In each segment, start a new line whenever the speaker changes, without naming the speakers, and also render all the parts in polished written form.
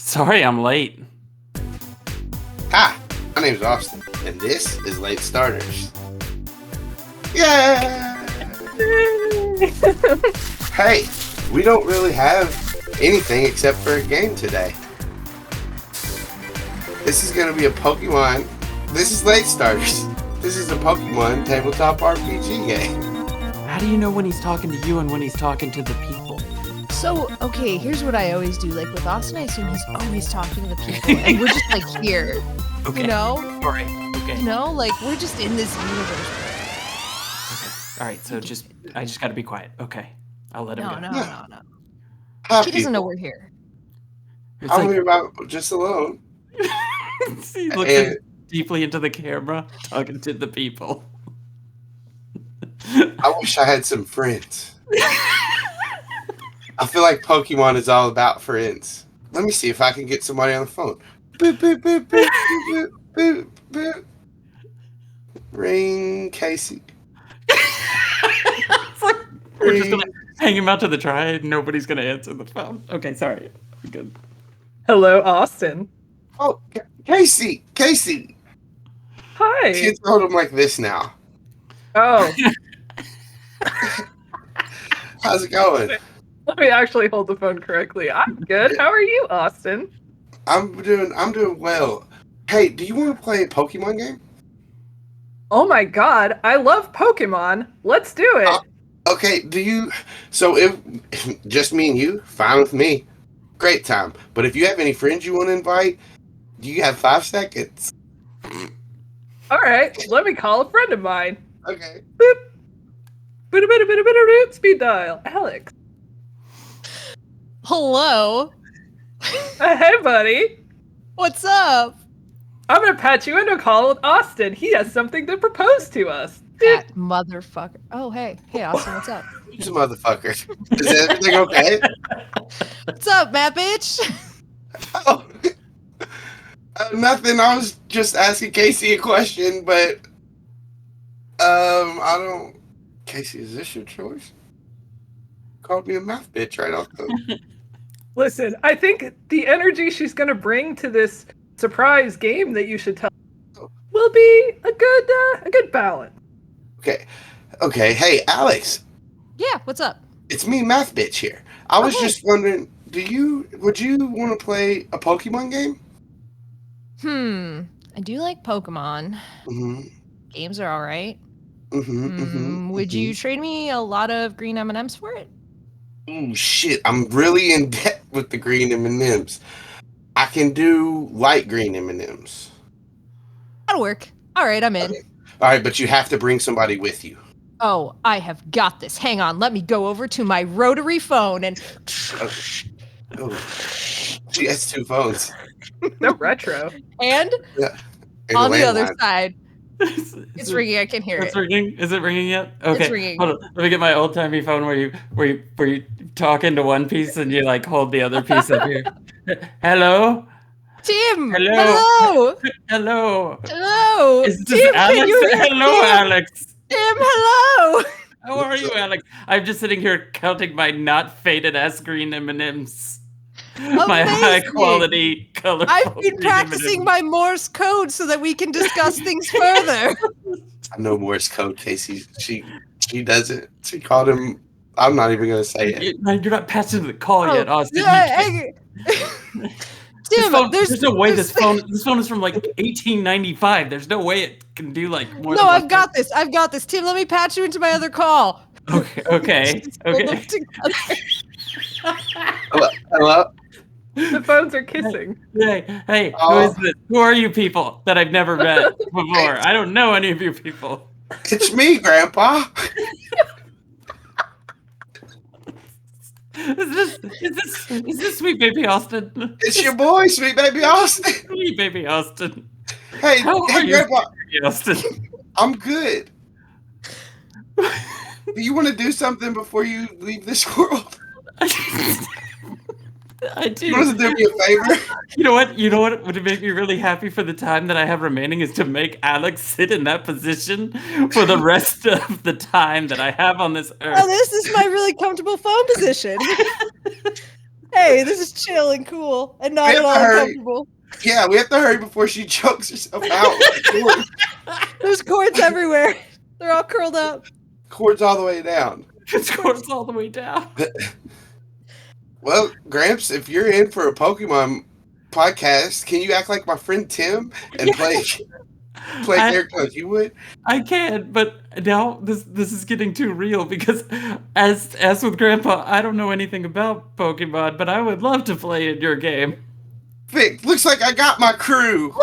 Sorry I'm late.
Hi, my name's Austin, and this is Late Starters. Yeah! Hey, we don't really have anything except for a game today. This is going to be a Pokemon. This is Late Starters. This is a Pokemon tabletop RPG game.
How do you know when he's talking to you and when he's talking to the people?
So, okay, here's what I always do. Like with Austin, I assume he's always talking to the people, and we're just like here.
Okay.
You know?
All right. Okay.
You know, like we're just in this universe.
Okay. All right. So I just got to be quiet. Okay. I'll let him go.
No.
Hi,
He doesn't know we're here.
It's
I'm
like,
here about just alone.
he looks deeply into the camera, talking to the people.
I wish I had some friends. I feel like Pokemon is all about friends. Let me see if I can get somebody on the phone. Boop, boop, boop, boop, boop, boop, boop. Ring Kaycie.
It's like, we're just gonna hang him out to the dry and nobody's gonna answer the phone. Okay, sorry. Good.
Hello, Austin.
Oh, Kaycie.
Hi.
Kids hold them like this now.
Oh,
How's it going?
let me actually hold the phone correctly. I'm good. How are you, Austin?
I'm doing well. Hey, do you want to play a Pokemon game?
Oh my god, I love Pokemon. Let's do it.
Okay, so if just me and you, fine with me. Great time. But if you have any friends you want to invite, you have 5 seconds.
All right, let me call a friend of mine.
Okay.
Boop. Boop. Speed dial. Alex.
Hello.
Hey, buddy.
What's up?
I'm gonna patch you into a call with Austin. He has something to propose to us.
That motherfucker. Oh, hey, Austin. What's up?
Who's a motherfucker? Is everything okay?
What's up, Matt bitch?
Oh. Nothing. I was just asking Kaycie a question, but I don't. Kaycie, is this your choice? Called me a mouth bitch right off the.
Listen, I think the energy she's gonna bring to this surprise game that you should tell will be a good balance.
Okay. Hey, Alex.
Yeah, what's up?
It's me, math bitch here. I was just wondering, would you want to play a Pokemon game?
I do like Pokemon.
Mm-hmm.
Games are all right.
Would
you trade me a lot of green M&Ms for it?
Oh shit! I'm really in debt with the green M&Ms. I can do light green M&Ms.
That'll work. All right, I'm in.
Okay. All right, but you have to bring somebody with you.
Oh, I have got this. Hang on, let me go over to my rotary phone and.
Oh. She has 2 phones.
No retro.
And
Yeah.
on the other side, it's ringing. I can hear it.
It's ringing. Is it ringing yet? Okay.
It's ringing.
Hold on. Let me get my old timey phone where you talk into one piece and you like hold the other piece up here. Hello.
Tim.
Hello.
Hello.
Hello. Is this
Tim,
Alex?
can you hear
Hello,
Tim?
Alex.
Tim, hello.
How are you, Alex? I'm just sitting here counting my not faded ass green M&Ms. My high quality colorful.
I've been
green
practicing
M&Ms.
my Morse code so that we can discuss things further.
I know Morse code, Kaycie. She doesn't. She called him. I'm not even gonna say it.
You're not passing the call yet, Austin.
Tim,
there's no way this phone is from like 1895. There's no way it can do like more.
No, I've got this. Tim, let me patch you into my other call.
Okay.
Hello.
The phones are kissing.
Hey, who is this? Who are you people that I've never met before? I don't know any of you people.
It's me, Grandpa.
Is this sweet baby Austin?
It's your boy, sweet baby Austin.
Sweet baby Austin.
Hey,
How are you,
Grandpa?
baby Austin?
I'm good. Do you want to do something before you leave this world?
I do.
You want to do me a favor?
You know what would make me really happy for the time that I have remaining is to make Alex sit in that position for the rest of the time that I have on this earth.
Oh, this is my really comfortable phone position. Hey, this is chill and cool and not
We
at
have
all
to hurry.
uncomfortable.
Yeah, we have to hurry before she chokes herself out.
There's cords everywhere. They're all curled up.
Cords all the way down.
It scores all the way down.
Well, Gramps, if you're in for a Pokemon podcast, can you act like my friend Tim and play character like you would?
I can, but now this is getting too real because as with Grandpa, I don't know anything about Pokemon, but I would love to play in your game.
Vic, looks like I got my crew.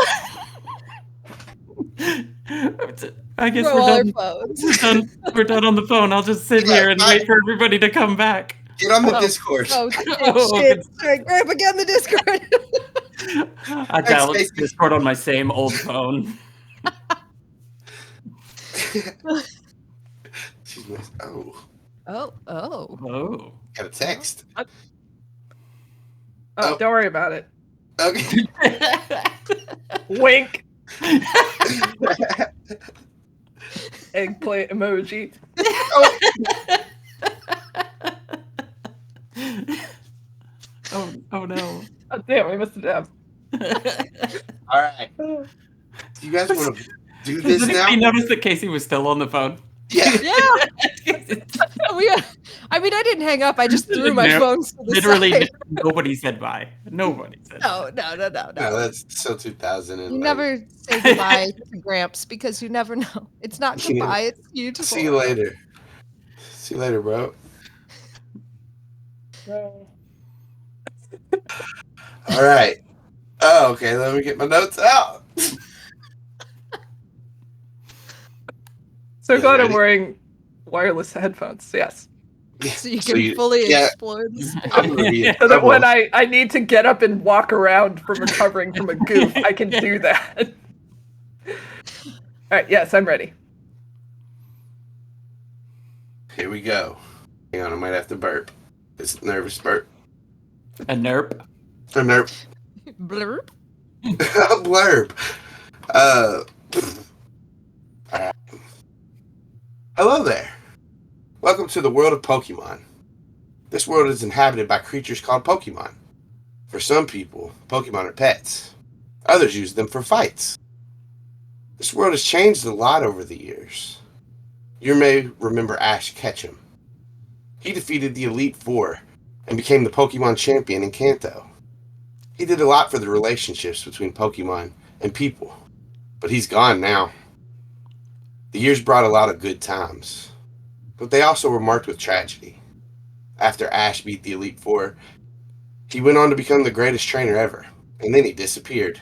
I guess
Throw
we're
all our
done.
phones.
We're done on the phone. I'll just sit
Yeah,
here and
bye.
wait for everybody to come back.
Get on the Discord.
Oh,
Oh,
shit. Sorry, Grandpa, get on the Discord.
I dialed
Stacy.
Discord on my same old phone.
She's nice. Oh,
Oh.
Oh.
got a text.
Oh,
Oh.
don't worry about it.
Okay.
Wink. Eggplant emoji.
Oh,
Oh no.
Oh, damn, we missed it down.
all right. Do you guys want to do this
Did
now?
anybody notice that Kaycie was still on the phone?
Yeah.
Yeah. I mean, I didn't hang up. I just threw my
No,
phone to the
Literally
side.
nobody said bye. Nobody said bye.
No.
No, that's so 2000.
You never say goodbye to Gramps because you never know. It's not
Yeah.
goodbye, it's beautiful.
See you later. See you later, bro. All right. Oh, okay. Let me get my notes out.
So
Yeah,
glad I'm
ready?
wearing wireless headphones. Yes.
So you can fully explore this.
I'm gonna be in
So that
trouble.
when I need to get up and walk around from recovering from a goof, I can do that. All right. Yes, I'm ready.
Here we go. Hang on, I might have to burp. It's a nervous burp.
A nerp.
A nerp.
Blurb.
A blurb. Alright. Hello there. Welcome to the world of Pokemon. This world is inhabited by creatures called Pokemon. For some people, Pokemon are pets. Others use them for fights. This world has changed a lot over the years. You may remember Ash Ketchum. He defeated the Elite Four and became the Pokemon champion in Kanto. He did a lot for the relationships between Pokemon and people, but he's gone now. The years brought a lot of good times, but they also were marked with tragedy. After Ash beat the Elite Four, he went on to become the greatest trainer ever, and then he disappeared.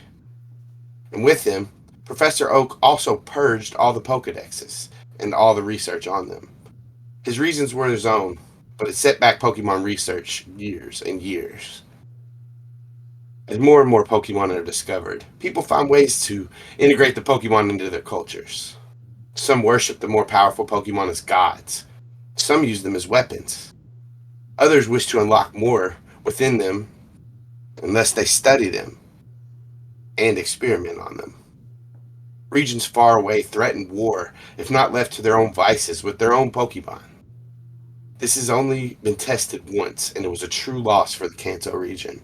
And with him, Professor Oak also purged all the Pokedexes and all the research on them. His reasons were his own, but it set back Pokemon research years and years. As more and more Pokemon are discovered, people find ways to integrate the Pokemon into their cultures. Some worship the more powerful Pokemon as gods. Some use them as weapons. Others wish to unlock more within them unless they study them and experiment on them. Regions far away threaten war if not left to their own vices with their own Pokemon. This has only been tested once, and it was a true loss for the Kanto region.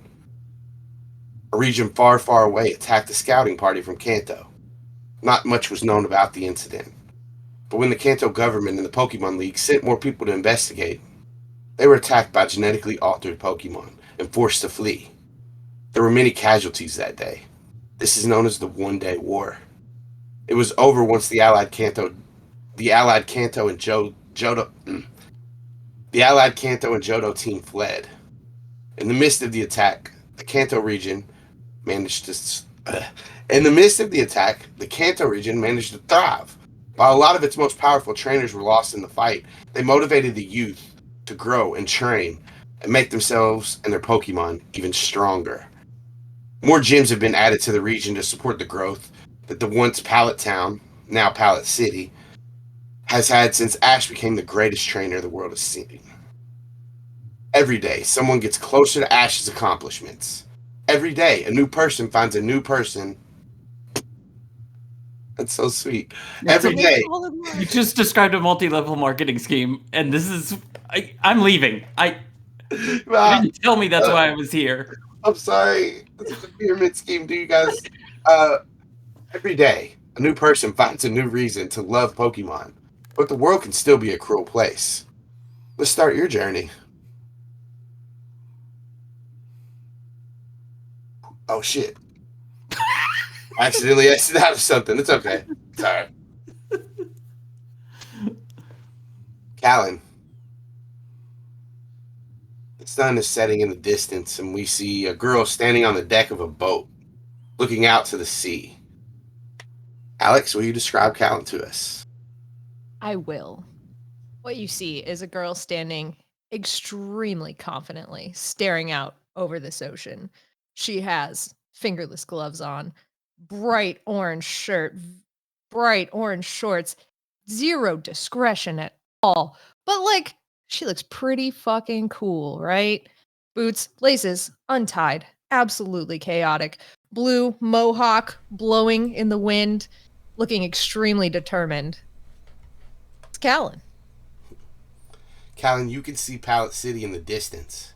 A region far, far away attacked a scouting party from Kanto. Not much was known about the incident, but when the Kanto government and the Pokemon League sent more people to investigate, they were attacked by genetically altered Pokemon and forced to flee. There were many casualties that day. This is known as the One-Day War. It was over once the Allied Kanto and Johto team fled. In the midst of the attack, the Kanto region managed to thrive. While a lot of its most powerful trainers were lost in the fight, they motivated the youth to grow and train and make themselves and their Pokemon even stronger. More gyms have been added to the region to support the growth that the once Pallet Town, now Pallet City, has had since Ash became the greatest trainer the world has seen. Every day, someone gets closer to Ash's accomplishments. Every day, a new person finds a new person. That's so sweet. Every day.
You just described a multi-level marketing scheme, and this is... I'm leaving. You didn't tell me that's why I was here.
I'm sorry. This is a pyramid scheme. Do you guys? Every day, a new person finds a new reason to love Pokemon, but the world can still be a cruel place. Let's start your journey. Oh shit! I accidentally exited out of something. It's okay. It's all right. Calynn, the sun is setting in the distance, and we see a girl standing on the deck of a boat, looking out to the sea. Alex, will you describe Calynn to us?
I will. What you see is a girl standing extremely confidently, staring out over this ocean. She has fingerless gloves on, bright orange shirt, bright orange shorts, zero discretion at all. But like, she looks pretty fucking cool, right? Boots, laces, untied, absolutely chaotic. Blue mohawk blowing in the wind, looking extremely determined. It's Calynn.
Calynn, you can see Pallet City in the distance,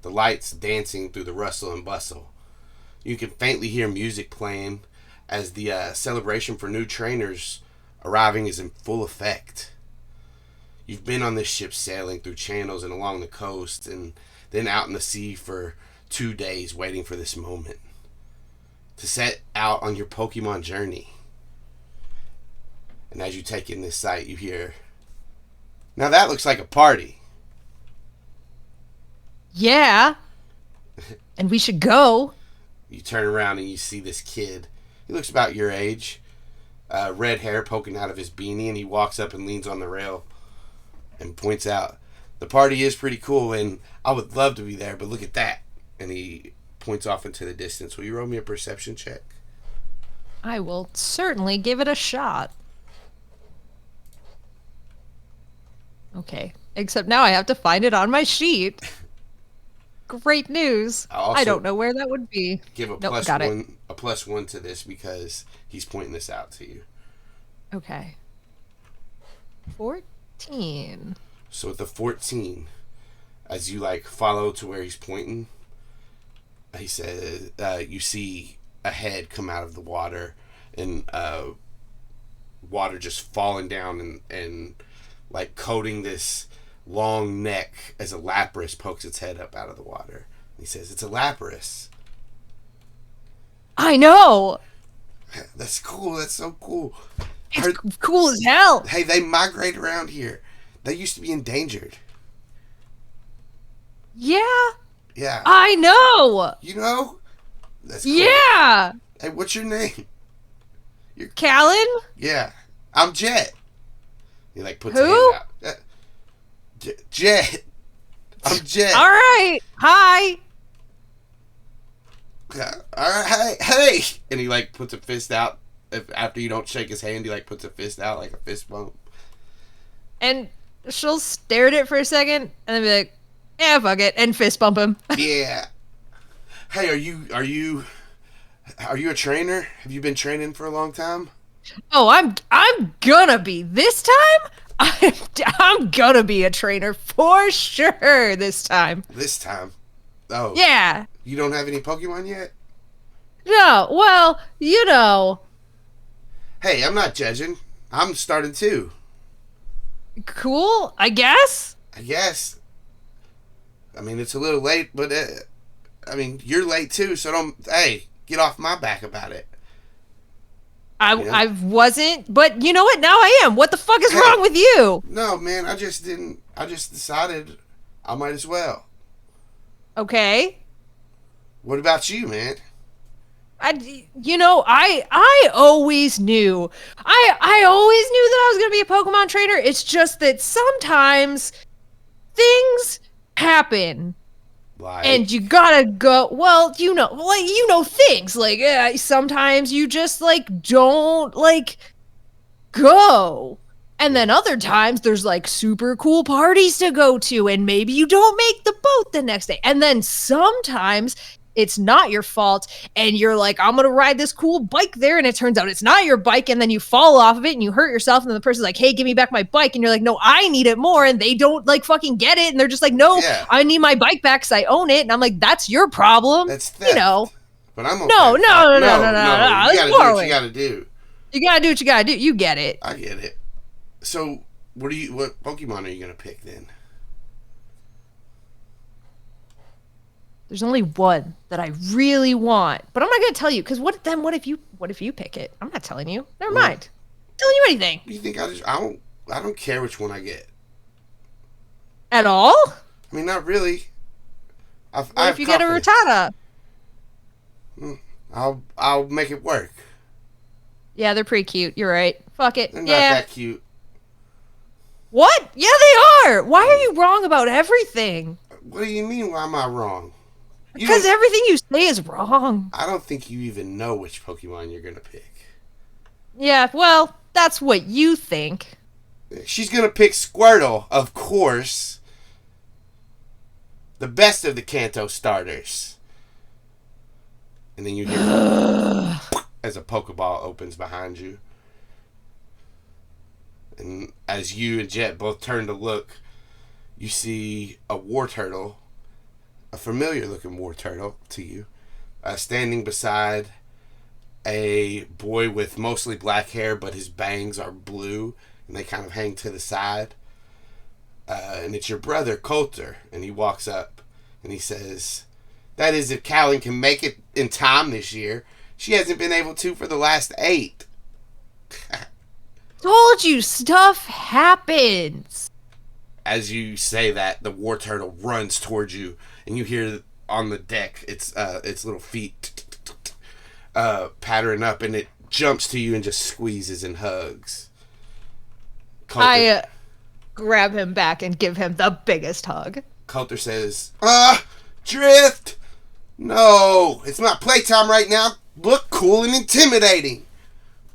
the lights dancing through the rustle and bustle. You can faintly hear music playing as the celebration for new trainers arriving is in full effect. You've been on this ship sailing through channels and along the coast and then out in the sea for 2 days waiting for this moment to set out on your Pokemon journey. And as you take in this sight, you hear, "Now that looks like a party."
Yeah. And we should go.
You turn around and you see this kid. He looks about your age. Red hair poking out of his beanie, and he walks up and leans on the rail and points out, "The party is pretty cool, and I would love to be there, but look at that." And he points off into the distance. Will you roll me a perception check?
I will certainly give it a shot. Okay. Except now I have to find it on my sheet. Great news. I don't know where that would be.
Give a plus one to this because he's pointing this out to you.
Okay. 14.
So with the 14, as you like follow to where he's pointing, he says, you see a head come out of the water and water just falling down and like coating this long neck as a Lapras pokes its head up out of the water. He says, "It's a Lapras."
I know.
That's cool. That's so cool.
It's cool as hell.
Hey, they migrate around here. They used to be endangered.
Yeah.
Yeah.
I know.
You know? That's cool.
Yeah.
Hey, what's your name?
Calynn?
Yeah. I'm Jett. He like puts
Who?
a hand out. Jett. I'm Jett.
All right. Hi.
All right. Hey. And he like puts a fist out. After you don't shake his hand, he like puts a fist out like a fist bump.
And she'll stare at it for a second and then be like, "Yeah, fuck it," and fist bump him.
Yeah. Hey, are you a trainer? Have you been training for a long time?
Oh, I'm gonna be this time. I'm gonna be a trainer for sure this time.
This time? Oh.
Yeah.
You don't have any Pokemon yet?
No. Well, you know.
Hey, I'm not judging. I'm starting too.
Cool, I guess.
I guess. I mean, it's a little late, but I mean, you're late too, so don't. Hey, get off my back about it.
I wasn't, but you know what? Now I am. What the fuck is wrong with you?
No, man, I just decided I might as well.
Okay.
What about you, man?
I always knew. I always knew that I was going to be a Pokemon trainer. It's just that sometimes things happen.
Like,
and you gotta go. Well, you know things like sometimes you just like don't like go, and then other times there's like super cool parties to go to, and maybe you don't make the boat the next day, and then sometimes it's not your fault, and you're like, I'm gonna ride this cool bike there, and it turns out it's not your bike, and then you fall off of it and you hurt yourself, and then the person's like, hey, give me back my bike, and you're like, no, I need it more, and they don't like fucking get it, and they're just like, no, I need my bike back because I own it, and I'm like, that's your problem.
That's theft.
You know.
But I'm okay.
No.
You gotta do what you gotta do.
You gotta do what you gotta do. You get it.
I get it. So, what Pokemon are you gonna pick then?
There's only one that I really want, but I'm not gonna tell you because what if you pick it? I'm not telling you. Never mind. I'm telling you anything.
You think I don't care which one I get
at all?
I mean, not really.
What if you get a Rattata?
I'll make it work.
Yeah, they're pretty cute. You're right. Fuck it.
They're not that cute.
What? Yeah, they are. Why are you wrong about everything?
What do you mean? Why am I wrong?
Because everything you say is wrong.
I don't think you even know which Pokemon you're gonna pick.
Yeah, well, that's what you think.
She's gonna pick Squirtle, of course. The best of the Kanto starters. And then you hear as a Pokeball opens behind you. And as you and Jett both turn to look, you see a Wartortle, a familiar looking Wartortle to you, standing beside a boy with mostly black hair, but his bangs are blue and they kind of hang to the side. And it's your brother, Coulter. And he walks up and he says, that is if Calynn can make it in time this year. She hasn't been able to for the last 8.
Told you, stuff happens.
As you say that, the Wartortle runs towards you, and you hear on the deck its little feet pattering up, and it jumps to you and just squeezes and hugs. Coulter,
I grab him back and give him the biggest hug.
Coulter says, Drift! No, it's not playtime right now. Look cool and intimidating.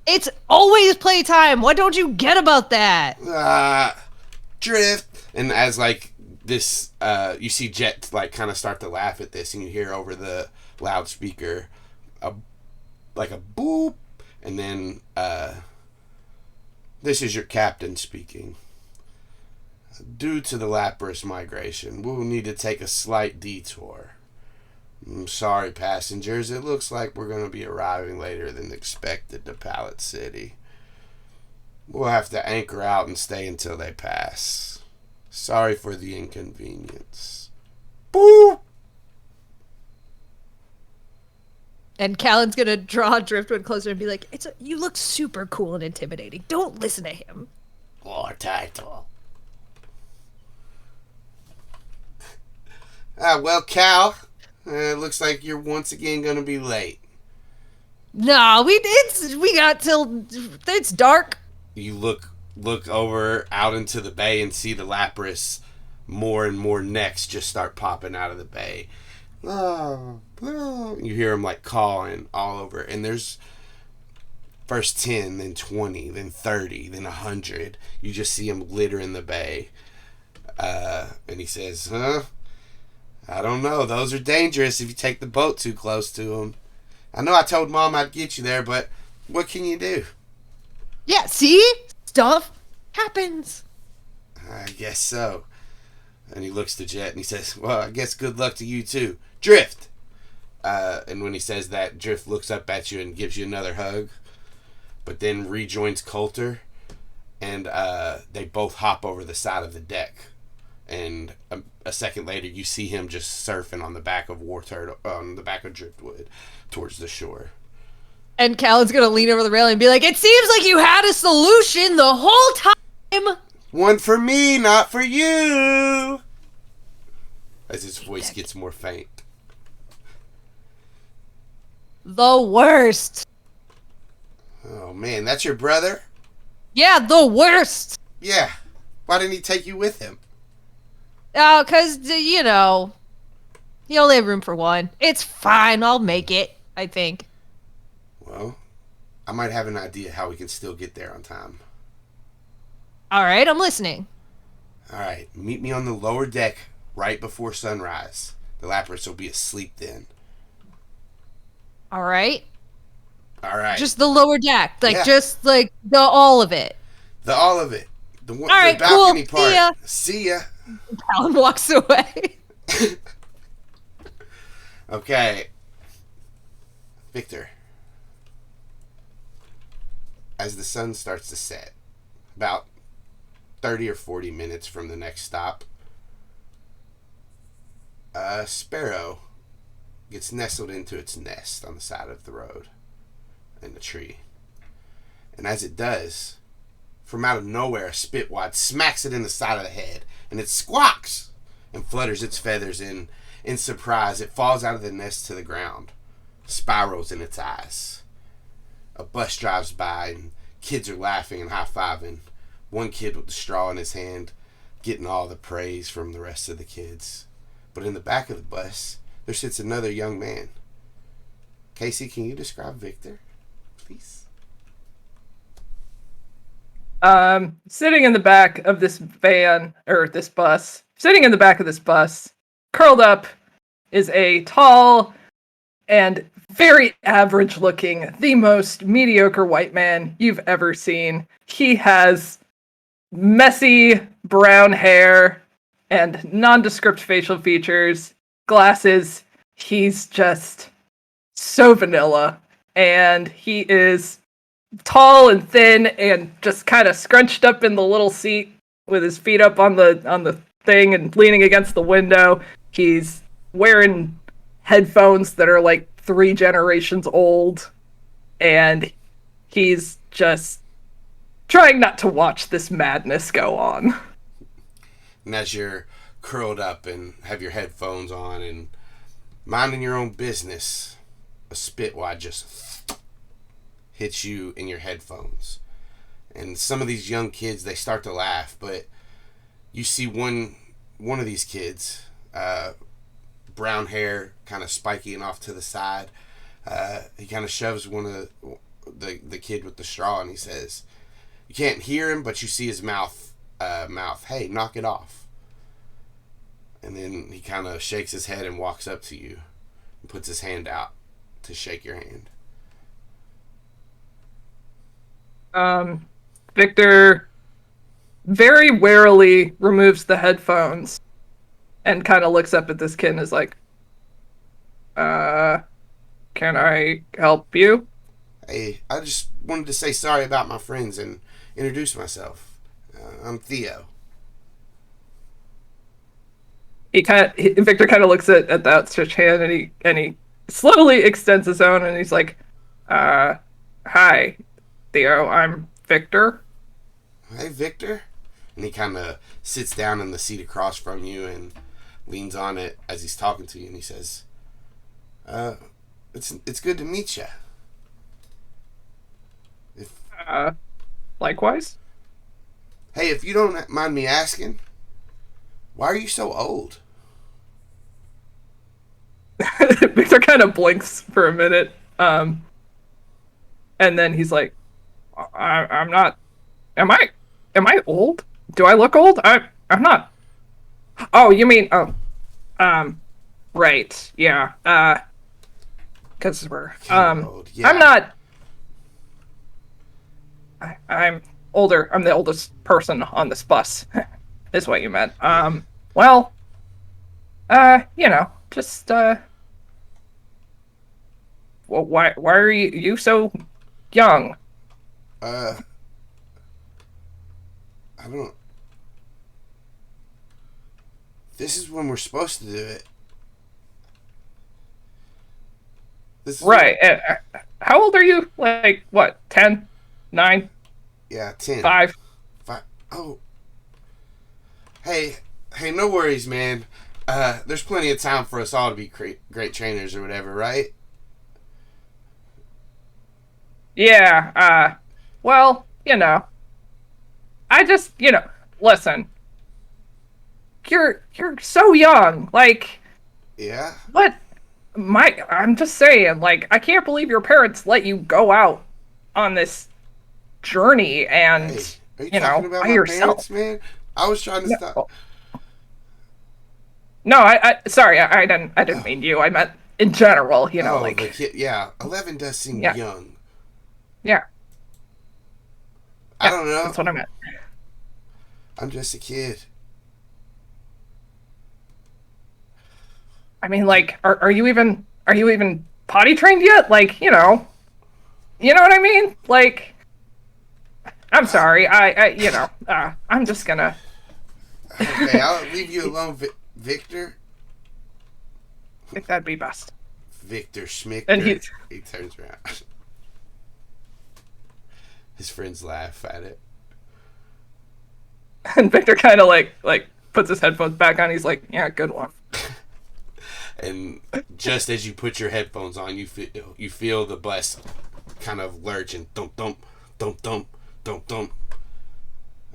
It's always playtime. What don't you get about that?
Drift. And as like this, you see Jett like kind of start to laugh at this, and you hear over the loudspeaker like a boop, and then this is your captain speaking. Due to the Lapras migration, we'll need to take a slight detour. I'm sorry, passengers. It looks like we're going to be arriving later than expected to Pallet City. We'll have to anchor out and stay until they pass. Sorry for the inconvenience. Boop!
And Calyn's going to draw Driftwood closer and be like, you look super cool and intimidating. Don't listen to him.
Wartortle. Well, Cal, it looks like you're once again going to be late.
No, we got till it's dark.
You look over out into the bay and see the Lapras. More and more necks just start popping out of the bay. Oh, oh. You hear them like calling all over, and there's first 10, then 20, then 30, then 100. You just see them littering the bay. And he says, I don't know. Those are dangerous if you take the boat too close to them. I know I told Mom I'd get you there, but what can you do?
Yeah, see? Stuff happens.
I guess so. And he looks to Jett and he says, well, I guess good luck to you too. Drift! And when he says that, Drift looks up at you and gives you another hug, but then rejoins Coulter, and they both hop over the side of the deck. And a second later, you see him just surfing on the back of on the back of Driftwood towards the shore.
And Calyn's gonna lean over the railing and be like, "It seems like you had a solution the whole time."
One for me, not for you. As his voice gets more faint.
The worst.
Oh man, that's your brother?
Yeah, the worst.
Yeah. Why didn't he take you with him?
Oh, because, you know, he only have room for one. It's fine. I'll make it, I think.
Well, I might have an idea how we can still get there on time.
All right, I'm listening.
All right, meet me on the lower deck right before sunrise. The Lapras will be asleep then.
All right.
All right.
Just the lower deck, like
Yeah.
just like the all of it.
The all of it. The
All right,
balcony
cool.
part.
See ya.
See ya.
Calynn walks away.
Okay. Victor. As the sun starts to set, about 30 or 40 minutes from the next stop, a sparrow gets nestled into its nest on the side of the road in the tree. And as it does, from out of nowhere, a spitwad smacks it in the side of the head, and it squawks and flutters its feathers in surprise. It falls out of the nest to the ground, spirals in its eyes. A bus drives by, and kids are laughing and high-fiving. One kid with the straw in his hand getting all the praise from the rest of the kids. But in the back of the bus, there sits another young man. Kaycie, can you describe Victor, please?
Sitting in the back of this van, or this bus, sitting in the back of this bus, curled up, is a tall and very average looking, the most mediocre white man you've ever seen. He has messy brown hair and nondescript facial features, glasses. He's just so vanilla, and he is tall and thin and just kind of scrunched up in the little seat with his feet up on the thing and leaning against the window. He's wearing headphones that are like 3 generations old, and he's just trying not to watch this madness go on.
And as you're curled up and have your headphones on and minding your own business, a spitwad just hits you in your headphones. And some of these young kids, they start to laugh, but you see one of these kids, brown hair, kind of spiky and off to the side. He kind of shoves one of the kid with the straw, and he says, you can't hear him, but you see his mouth, hey, knock it off. And then he kind of shakes his head and walks up to you and puts his hand out to shake your hand.
Victor very warily removes the headphones and kind of looks up at this kid and is like, can I help you?
Hey, I just wanted to say sorry about my friends and introduce myself. I'm Theo.
Victor kind of looks at the outstretched hand, and he slowly extends his own, and he's like, hi, Theo, I'm Victor.
Hey, Victor. And he kind of sits down in the seat across from you and leans on it as he's talking to you, and he says, it's good to meet you.
Likewise.
Hey, if you don't mind me asking, why are you so old?
Victor kind of blinks for a minute, and then he's like, I'm not. Am I old? Do I look old? I'm not. Oh, you mean right, yeah. Because we're
Old. Yeah.
I'm not. I'm older. I'm the oldest person on this bus. Is what you meant. Well, just well, why are you so young?
I don't. This is when we're supposed to do it. This is
Right. How old are you? Like what? 10? 9?
Yeah, 10.
5?
5. Oh. Hey, no worries, man. There's plenty of time for us all to be great trainers or whatever, right?
Yeah. Well, I just, listen. You're so young. Like,
Yeah.
what? I'm just saying, like, I can't believe your parents let you go out on this journey and,
Hey, are you talking about
by
my
yourself.
parents, man? I was trying to stop.
No, sorry, I didn't mean you. I meant in general, you know,
Oh, the
like
kid. Yeah, 11 does seem
yeah,
young.
yeah,
I
yeah.
don't know.
That's what I meant.
I'm just a kid.
I mean, like, are you even potty trained yet? Like, you know what I mean? Like, I'm sorry, I'm just gonna.
Okay, I'll leave you alone, Victor.
I think that'd be best.
Victor
And
Schmichter.
he's
He turns around. His friends laugh at it.
and Victor kind of like puts his headphones back on. He's like, yeah, good one.
And just as you put your headphones on, you feel the bus kind of lurch and thump thump thump thump thump thump,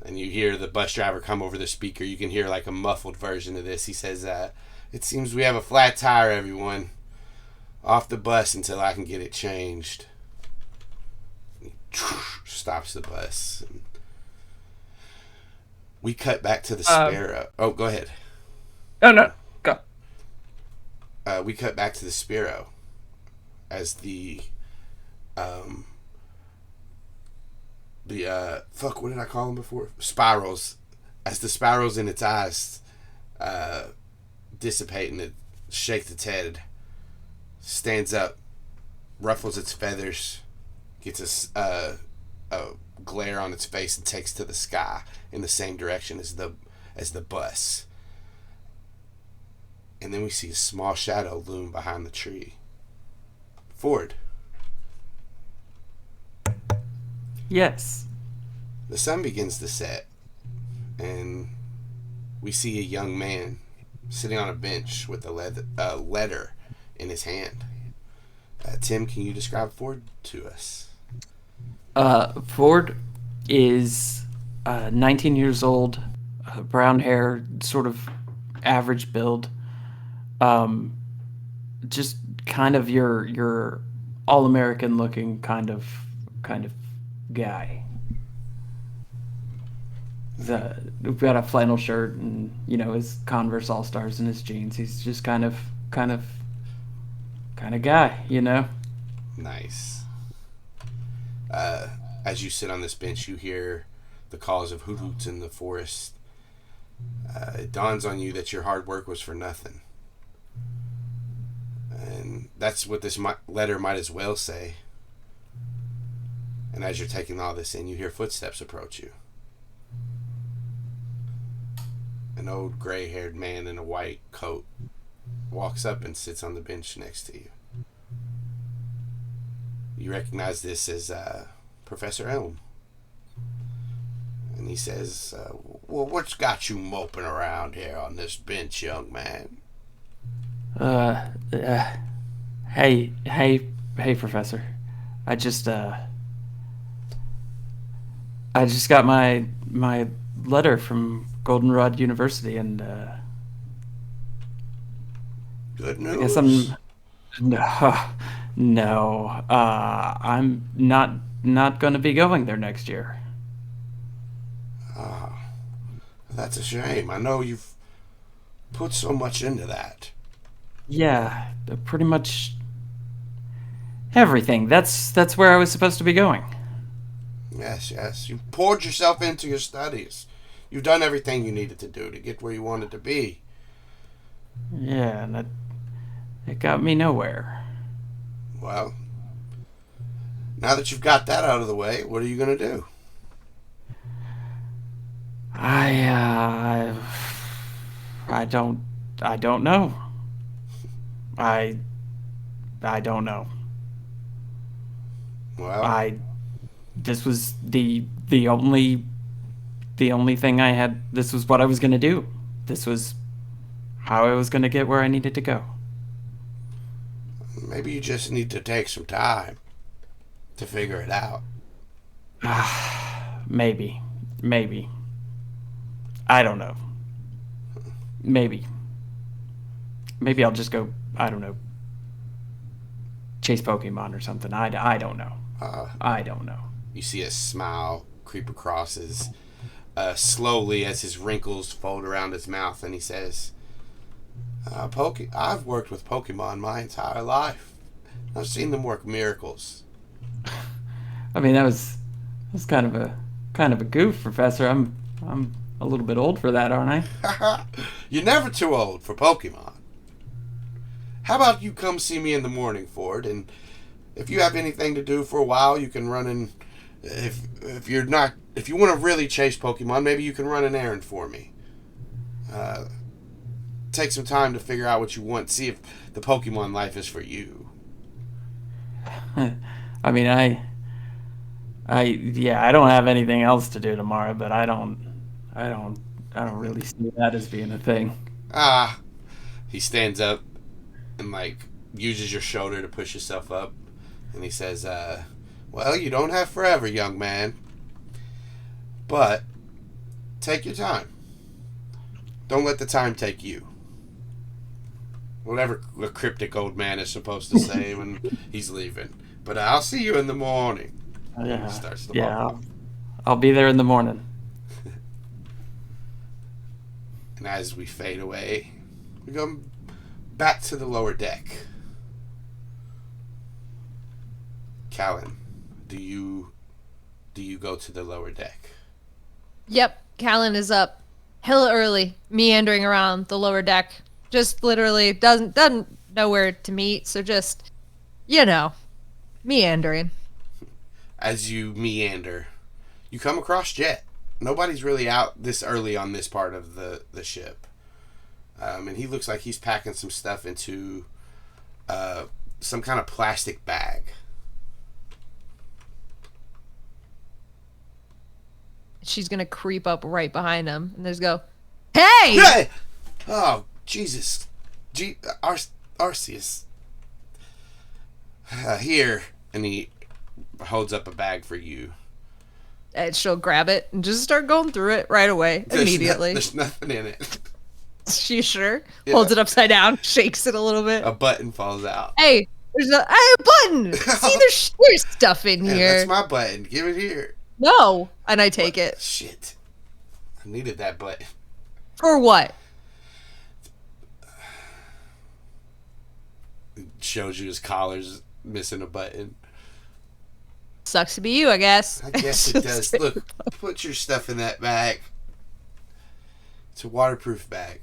and you hear the bus driver come over the speaker. You can hear like a muffled version of this. He says, "It seems we have a flat tire, everyone. Off the bus until I can get it changed." He stops the bus. And we cut back to the Sparrow. Oh, go ahead.
Oh no, go.
We cut back to the Sparrow as the fuck, what did I call them before? Spirals. As the spirals in its eyes dissipate and it shakes its head, stands up, ruffles its feathers, gets a glare on its face, and takes to the sky in the same direction as the bus. And then we see a small shadow loom behind the tree. Ford.
Yes.
The sun begins to set, and we see a young man sitting on a bench with a letter in his hand. Tim, can you describe Ford to us?
Ford is 19 years old, brown hair, sort of average build. Just kind of your all-American looking kind of guy. We've got a flannel shirt and his Converse All Stars and his jeans. He's just kind of guy.
Nice. As you sit on this bench, you hear the calls of hoots in the forest. It dawns on you that your hard work was for nothing. And that's what this letter might as well say. And as you're taking all this in, you hear footsteps approach you. An old gray-haired man in a white coat walks up and sits on the bench next to you. You recognize this as Professor Elm. And he says, well, what's got you moping around here on this bench, young man?
Hey, Professor. I just got my letter from Goldenrod University, and
good news.
I guess I'm no. I'm not going to be going there next year.
That's a shame. I know you've put so much into that.
Yeah, pretty much everything. That's where I was supposed to be going.
Yes. You poured yourself into your studies. You've done everything you needed to do to get where you wanted to be.
Yeah, and it got me nowhere.
Well, now that you've got that out of the way, what are you going to do?
I don't know. I don't know.
Well,
this was the only thing I had. This was what I was going to do. This was how I was going to get where I needed to go.
maybe you just need to take some time to figure it out.
Maybe. I don't know. Maybe I'll just go, I don't know, chase Pokemon or something. I don't know. I don't know.
You see a smile creep across slowly as his wrinkles fold around his mouth, and he says, I've worked with Pokemon my entire life. I've seen them work miracles.
I mean, that was kind of a goof, Professor. I'm a little bit old for that, aren't I?
You're never too old for Pokemon. How about you come see me in the morning, Ford, and if you have anything to do for a while, you can run in. If you want to really chase Pokemon, maybe you can run an errand for me. Take some time to figure out what you want. See if the Pokemon life is for you.
I mean, yeah, I don't have anything else to do tomorrow, but I don't really see that as being a thing.
Ah, he stands up and like uses your shoulder to push yourself up, and he says, "Well, you don't have forever, young man, but take your time. Don't let the time take you." Whatever a cryptic old man is supposed to say when he's leaving. But I'll see you in the morning.
Yeah,
He starts to
yeah,
walk.
I'll be there in the morning.
And as we fade away, we go back to the lower deck. Calynn, do you go to the lower deck?
Yep, Calynn is up hella early, meandering around the lower deck. Just literally doesn't know where to meet, so just, meandering.
As you meander, you come across Jett. Nobody's really out this early on this part of the ship. And he looks like he's packing some stuff into some kind of plastic bag.
She's gonna creep up right behind him and just go, "Hey!"
Hey! Oh, Jesus. Arceus. Here. And he holds up a bag for you.
And she'll grab it and just start going through it right away, immediately.
There's nothing in it.
She sure
Yeah.
holds it upside down, shakes it a little bit.
A button falls out.
Hey, there's a button. See, there's stuff in
Yeah,
here.
that's my button. Give it here.
No, and I take it.
Shit. I needed that button.
For what?
It shows you his collar's missing a button.
Sucks to be you, I guess.
I guess it does. Look, put your stuff in that bag. It's a waterproof bag.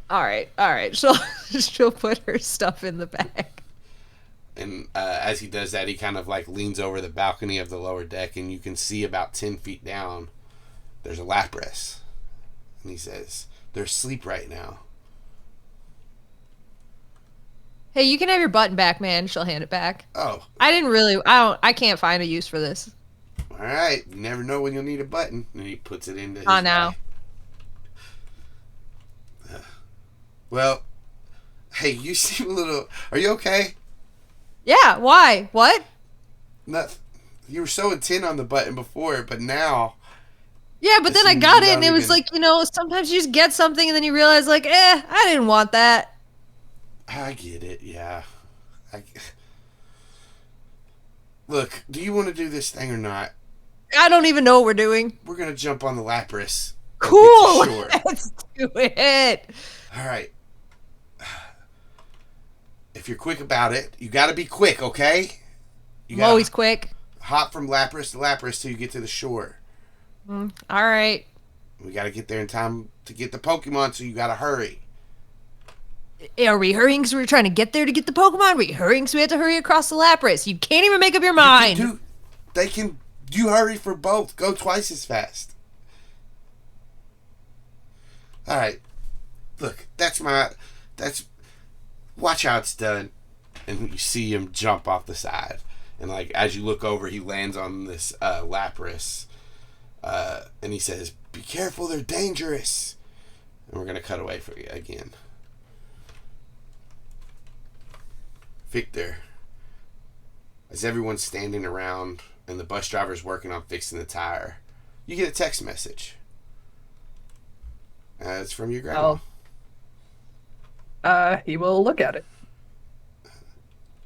All right. She'll put her stuff in the bag.
And as he does that, he kind of like leans over the balcony of the lower deck, and you can see about 10 feet down, there's a Lapras. And he says, "They're asleep right now."
Hey, you can have your button back, man. She'll hand it back.
Oh,
I can't find a use for this.
all right. You never know when you'll need a button. And he puts it into his
Now.
bag. Well, hey, you seem a little... Are you okay?
Yeah, why? What?
Not, you were so intent on the button before, but now...
Yeah, but then I
seems
got
you
it, and it
don't
was
even-
like, sometimes you just get something, and then you realize, like, I didn't want that.
I get it, yeah. Look, do you want to do this thing or not?
I don't even know what we're doing.
We're going to jump on the Lapras. and
Cool.
get to shore.
Let's do it.
All right. If you're quick about it, you got to be quick, okay? You
I'm
gotta
always quick.
hop from Lapras to Lapras till you get to the shore.
All right.
We got to get there in time to get the Pokemon, so you got to hurry.
Are we hurrying because we're trying to get there to get the Pokemon? Are we hurrying because we have to hurry across the Lapras? You can't even make up your mind.
You hurry for both. Go twice as fast. All right. Look, watch how it's done. And you see him jump off the side. And like as you look over, he lands on this Lapras. And he says, "Be careful, they're dangerous." And we're going to cut away for you again. Victor, as everyone's standing around and the bus driver's working on fixing the tire, you get a text message. It's from your grandma.
He will look at it.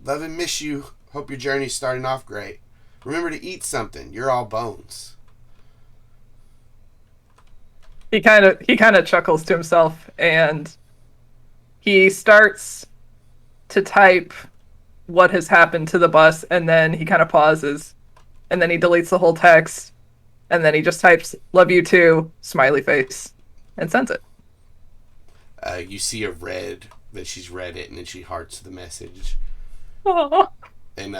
"Love and miss you. Hope your journey's starting off great. Remember to eat something. You're all bones."
He kind of chuckles to himself and he starts to type what has happened to the bus, and then he kind of pauses, and then he deletes the whole text, and then he just types "love you too" smiley face and sends it.
You see a red that she's read it, and then she hearts the message.
Aww.
And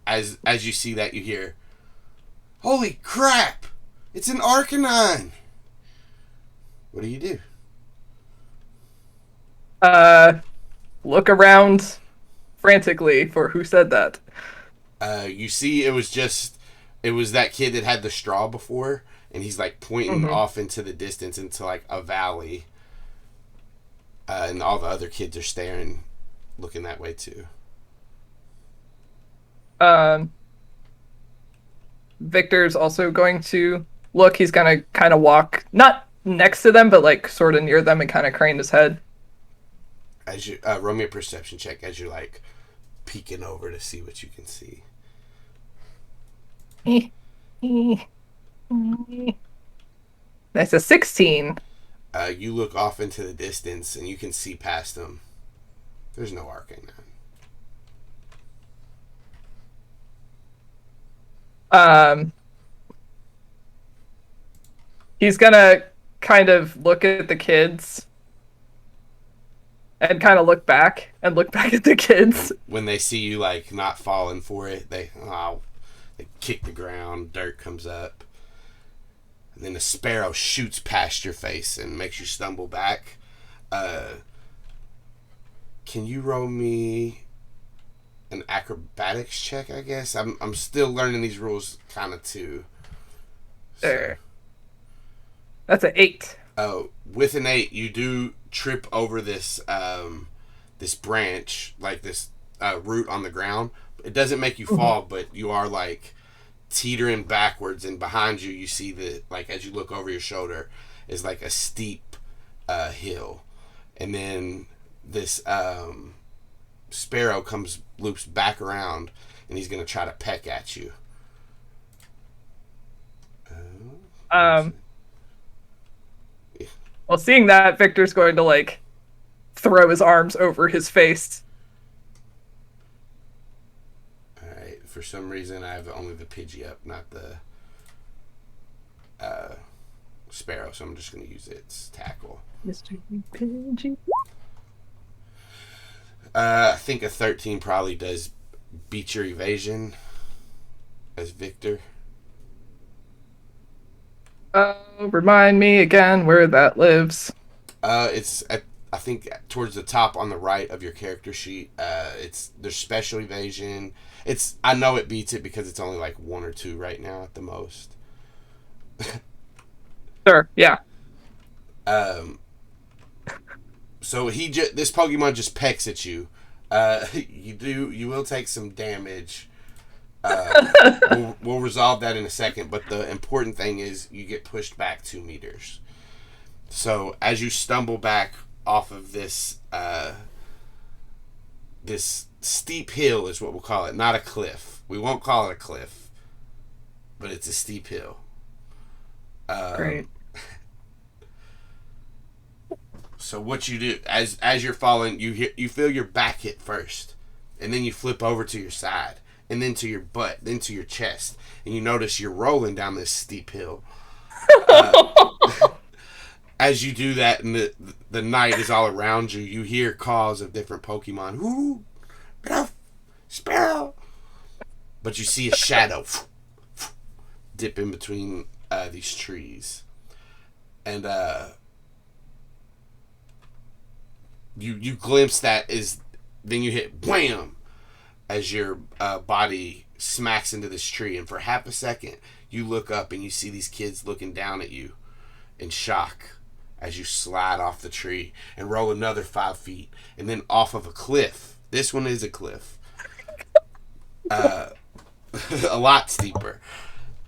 as you see that, you hear, "Holy crap! It's an Arcanine!" What do you do?
Look around frantically for who said that.
You see it was that kid that had the straw before, and he's like pointing off into the distance into like a valley. And all the other kids are staring, looking that way too.
Victor's also going to look. He's gonna kind of walk, not next to them, but like sort of near them and kind of crane his head.
As you roll me a perception check as you're like peeking over to see what you can see.
That's a 16.
You look off into the distance and you can see past them. There's no Arcanine.
He's gonna kind of look at the kids and kind of look back at the kids.
When they see you like not falling for it, they kick the ground, dirt comes up. And then a sparrow shoots past your face and makes you stumble back. Can you roll me an acrobatics check, I guess? I'm still learning these rules kind of too.
Sure. That's an 8.
Oh, with an 8, you do trip over this this branch, like this root on the ground. It doesn't make you fall, but you are like teetering backwards, and behind you, you see the like as you look over your shoulder is like a steep hill, and then this sparrow loops back around, and he's gonna try to peck at you.
Well, seeing that, Victor's going to like throw his arms over his face.
Alright, for some reason I have only the Pidgey up, not the sparrow, so I'm just going to use its tackle.
Mr. Pidgey.
I think a 13 probably does beat your evasion as Victor.
Remind me again where that lives.
It's at, I think towards the top on the right of your character sheet. There's special evasion. I know it beats it because it's only like 1 or 2 right now at the most.
Sure, yeah.
So this Pokemon just pecks at you. You will take some damage. We'll resolve that in a second, but the important thing is you get pushed back 2 meters. So as you stumble back off of this this steep hill is what we'll call it, not a cliff. We won't call it a cliff, but it's a steep hill.
Great.
So what you do as you're falling, you feel your back hit first, and then you flip over to your side, and then to your butt, then to your chest, and you notice you're rolling down this steep hill. As you do that, and the night is all around you, you hear calls of different Pokemon. Ooh, sparrow! But you see a shadow dip in between these trees, and you glimpse that then you hit wham as your body smacks into this tree, and for half a second you look up and you see these kids looking down at you in shock as you slide off the tree and roll another 5 feet and then off of a cliff. This one is a cliff. A lot steeper.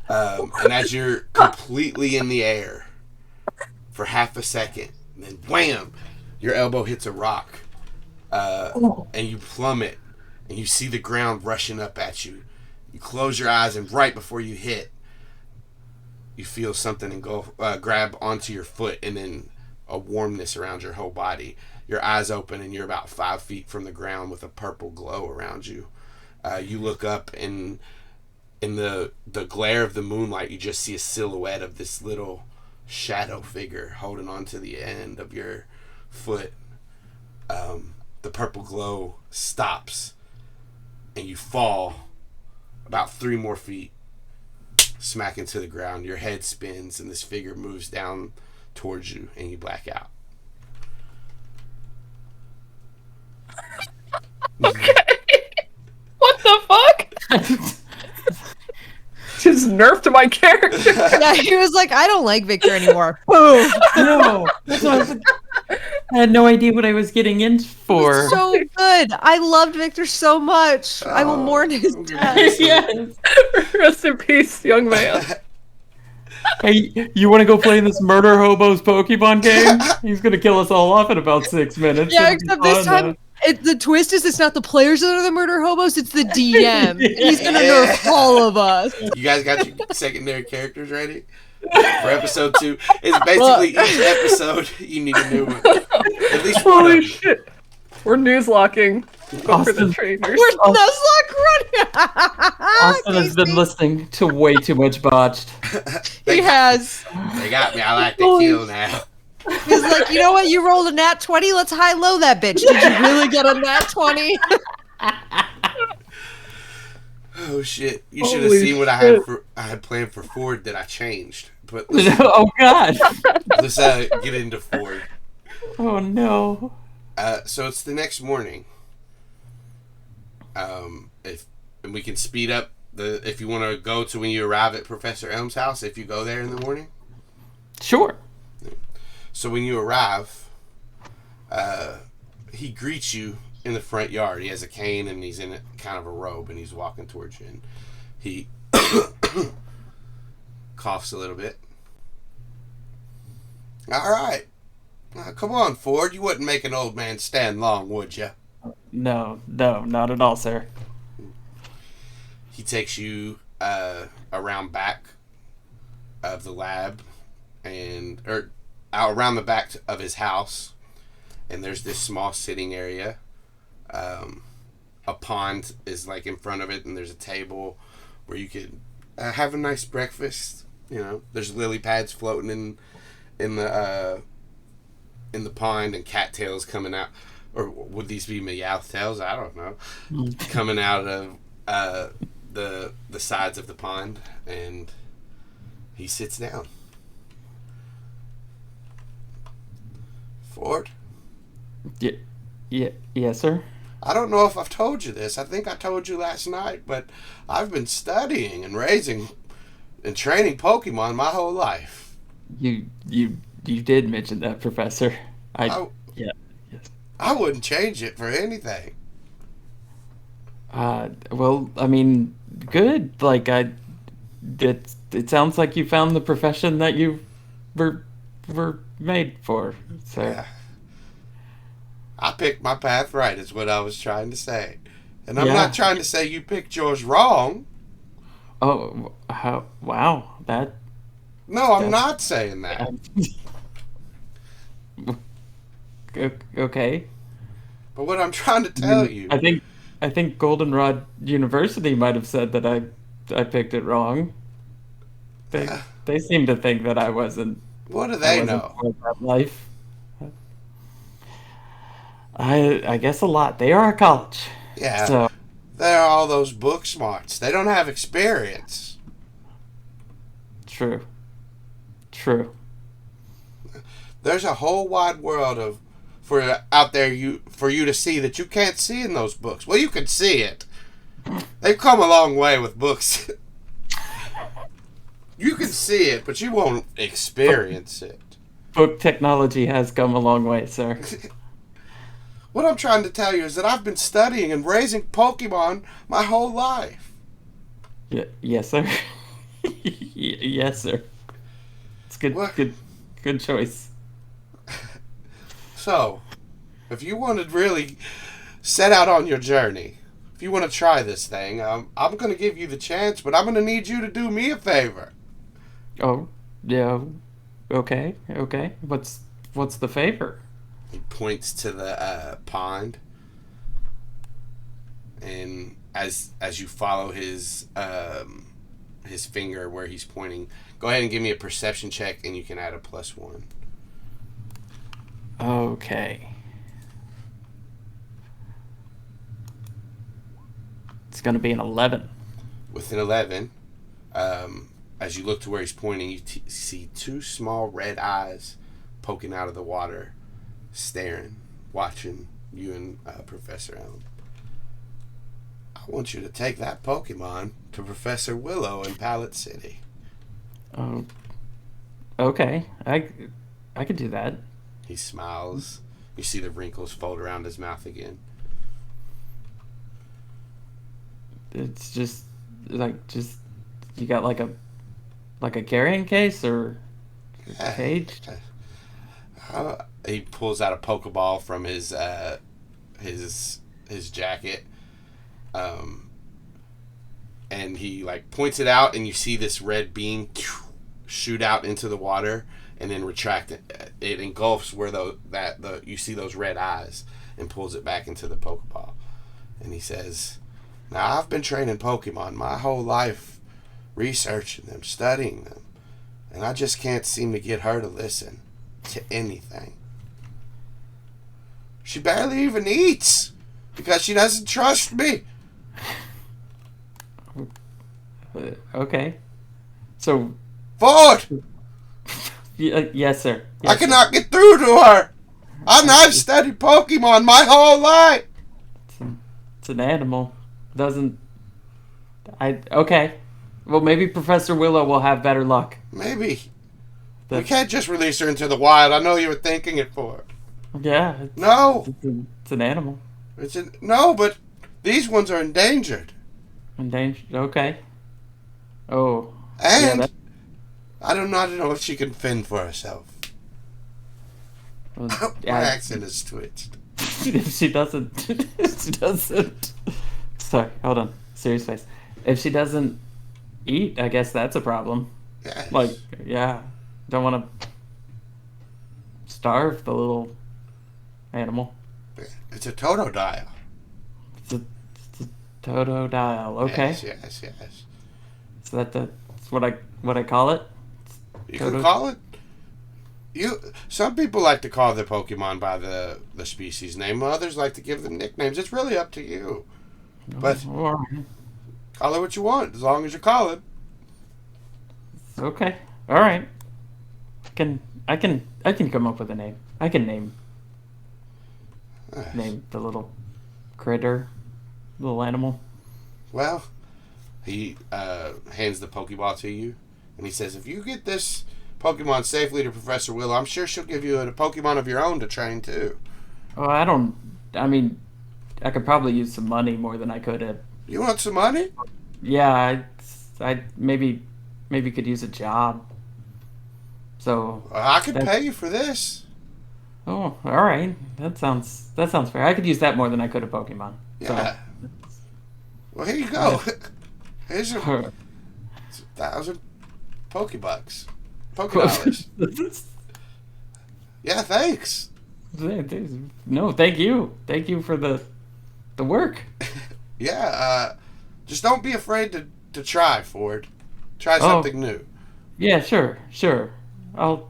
And as you're completely in the air for half a second, and then wham, your elbow hits a rock, and you plummet, and you see the ground rushing up at you. You close your eyes, and right before you hit, you feel something grab onto your foot, and then a warmness around your whole body. your eyes open, and you're about 5 feet from the ground with a purple glow around you. You look up, and in the glare of the moonlight, you just see a silhouette of this little shadow figure holding on to the end of your foot. The purple glow stops, and you fall about 3 more feet, smack into the ground. Your head spins, and this figure moves down towards you, and you black out.
Okay. What the fuck? Just nerfed my character.
Yeah, he was like, I don't like Victor anymore. Boom.
No. I had no idea what I was getting in for.
So good. I loved Victor so much. I will mourn his death.
Yes.
Rest in peace, young man.
Hey, you want to go play this Murder Hobo's Pokemon game? He's going to kill us all off in about 6 minutes.
Yeah,
It'll be
except this
fun,
time, the twist is it's not the players that are the murder hobos, it's the DM. And he's going to nerf all of us.
You guys got your secondary characters ready for episode 2? It's basically each episode you need a new one. At least one
Holy
of them.
shit. We're news locking over the
Austin.
trainers.
We're Nuzlocke running.
Austin has been listening to way too much Botched.
He has.
They got me. I like to kill now.
He's like, you know what? You rolled a nat 20. Let's high-low that bitch. Did you really get a nat 20?
Oh shit! You should have
Holy
seen what
shit.
I had planned for Ford that I changed. But
Oh, God.
let's get into Ford.
Oh, no.
So it's the next morning. And we can speed up if you want to go to when you arrive at Professor Elm's house. If you go there in the morning.
Sure.
So when you arrive, he greets you in the front yard. He has a cane and he's in kind of a robe and he's walking towards you. And he coughs a little bit. All right. Come on, Ford. You wouldn't make an old man stand long, would you?
No, not at all, sir.
He takes you around back of the lab or out around the back of his house, and there's this small sitting area. A pond is like in front of it, and there's a table where you could have a nice breakfast. You know, there's lily pads floating in the pond, and cattails coming out, or would these be meowth tails? I don't know. Coming out of the sides of the pond, and he sits down. Ford?
Yeah, yes, sir.
I don't know if I've told you this. I think I told you last night, but I've been studying and raising and training Pokemon my whole life.
You did mention that, Professor. Yeah. Yes.
I wouldn't change it for anything.
Well, I mean, good. Like, it sounds like you found the profession that you were made for, sir.
Yeah. I picked my path right, is what I was trying to say. And I'm
Yeah.
not trying to say you picked yours wrong.
Oh, wow. That.
No, I'm not saying that.
Okay.
But what I'm trying to tell you...
I think Goldenrod University might have said that I picked it wrong. They seem to think that I wasn't.
What do they
wasn't
know?
for that life. I guess a lot. They are a college.
Yeah.
So
They're all those book smarts. They don't have experience.
true.
There's a whole wide world out there for you to see that you can't see in those books. Well, you can see it. They've come a long way with books. You can see it, but you won't experience it.
Book technology has come a long way, sir.
What I'm trying to tell you is that I've been studying and raising Pokemon my whole life.
Yes, sir. Yes, sir. It's good.
What?
Good choice.
So, if you want to really set out on your journey, if you want to try this thing, I'm going to give you the chance, but I'm going to need you to do me a favor.
Oh, yeah. Okay. What's the favor?
He points to the pond, and as you follow his finger where he's pointing, go ahead and give me a perception check, and you can add a +1.
Okay. It's going to be an 11.
With an 11, as you look to where he's pointing, you see 2 small red eyes poking out of the water, staring, watching you and Professor Elm. I want you to take that Pokemon to Professor Willow in Pallet City.
Oh, okay. I could do that.
He smiles. You see the wrinkles fold around his mouth again.
It's just you got like a carrying case or cage?
He pulls out a Pokeball from his jacket, and he like points it out, and you see this red beam shoot out into the water and then retract it. It engulfs where you see those red eyes and pulls it back into the Pokeball. And he says, "Now I've been training Pokemon my whole life, researching them, studying them, and I just can't seem to get her to listen to anything. She barely even eats because she doesn't trust me."
Okay. So.
Ford!
Yes, sir.
I cannot get through to her. I've studied Pokemon my whole life.
It's an animal. Okay. Well, maybe Professor Willow will have better luck.
Maybe. We can't just release her into the wild. I know you were thinking it for.
Yeah.
No.
It's an animal.
No, but these ones are endangered.
Endangered. Okay. Oh.
And
yeah,
I do not know if she can fend for herself.
Well,
My accent is twitched.
If she doesn't, Sorry, hold on. Serious face. If she doesn't eat, I guess that's a problem.
Yes.
Like, yeah, don't want to starve the little animal.
It's a Totodile.
It's a Totodile. Okay.
Yes.
So that's what I call it.
You can call it. Some people like to call their Pokemon by the species name. Others like to give them nicknames. It's really up to you. But
All right.
call it what you want, as long as you call it.
Okay. All right. I can come up with a name. I can name the little critter, little animal.
Well, he hands the Pokeball to you, and he says, "If you get this Pokemon safely to Professor Willow, I'm sure she'll give you a Pokemon of your own to train too."
Oh, I mean, I could probably use some money more than I could have.
You want some money?
Yeah, I maybe could use a job. So
I could pay you for this.
Oh, all right. That sounds fair. I could use that more than I could a Pokemon.
Yeah. Well, here you go. Here's your 1,000 Pokebucks. Pokedollars. Yeah, thanks.
No, thank you. Thank you for the work.
Yeah, just don't be afraid to try, Ford. Try something new.
Yeah, sure. I'll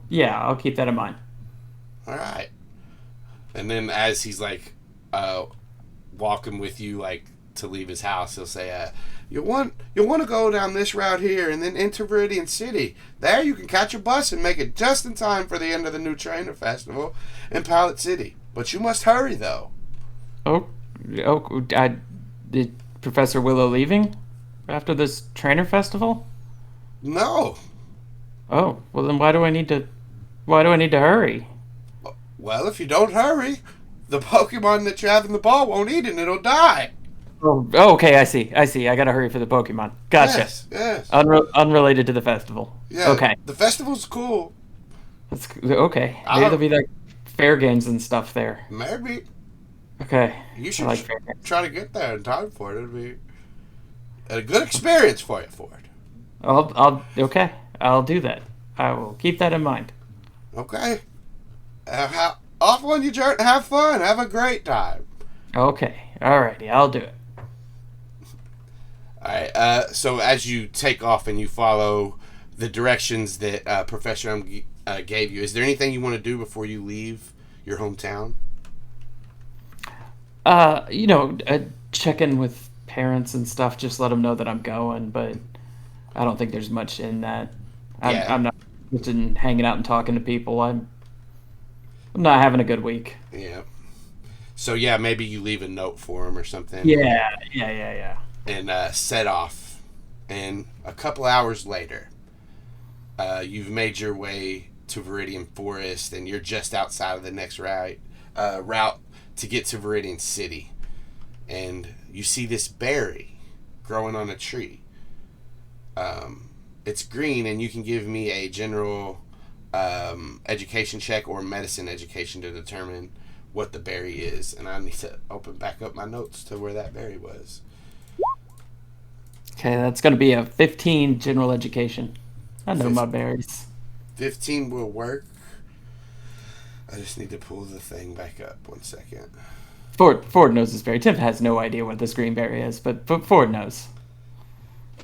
keep that in mind.
All right. And then as he's like walking with you like to leave his house, he'll say, you'll want to go down this route here and then enter Viridian City. There you can catch a bus and make it just in time for the end of the new Trainer Festival in Pallet City. But you must hurry, though.
Did Professor Willow leaving after this Trainer Festival?
No.
Oh, well then why do I need to hurry?
Well, if you don't hurry, the Pokemon that you have in the ball won't eat it and it'll die.
Oh, okay, I see. I gotta hurry for the Pokemon. Gotcha.
Yes.
Unrelated to the festival.
Yeah.
Okay.
The festival's cool.
Okay. Maybe there'll be like fair games and stuff there.
Maybe.
Okay.
You should try to get there in time for it. It'll be a good experience for you, Ford.
Okay. I'll do that. I will keep that in mind.
Okay. off on your journey. Have fun. Have a great time.
Okay. Alrighty, I'll do it.
All right. So as you take off and you follow the directions that Professor M gave you, is there anything you want to do before you leave your hometown?
Check in with parents and stuff. Just let them know that I'm going, but I don't think there's much in that. I'm not interested in hanging out and talking to people. I'm not having a good week.
Yeah. So yeah, maybe you leave a note for him or something.
Yeah.
And set off. And a couple hours later, you've made your way to Viridian Forest, and you're just outside of the next route to get to Viridian City. And you see this berry growing on a tree. It's green, and you can give me a general education check or medicine education to determine what the berry is. And I need to open back up my notes to where that berry was.
Okay, that's going to be a 15 general education. I know my berries.
15 will work. I just need to pull the thing back up. 1 second.
Ford knows this berry. Tim has no idea what this green berry is, but Ford knows.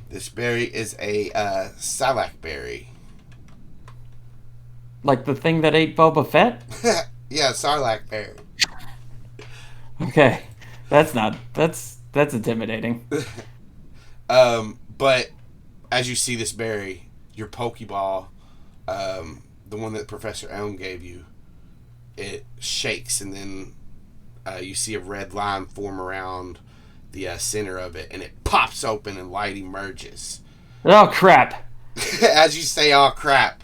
This berry is a Salak berry.
Like the thing that ate Boba Fett?
Yeah, Sarlacc berry.
Okay. That's intimidating.
But as you see this berry, your Pokeball, the one that Professor Elm gave you, it shakes, and then you see a red line form around the center of it, and it pops open and light emerges.
Oh, crap.
As you say, oh, crap.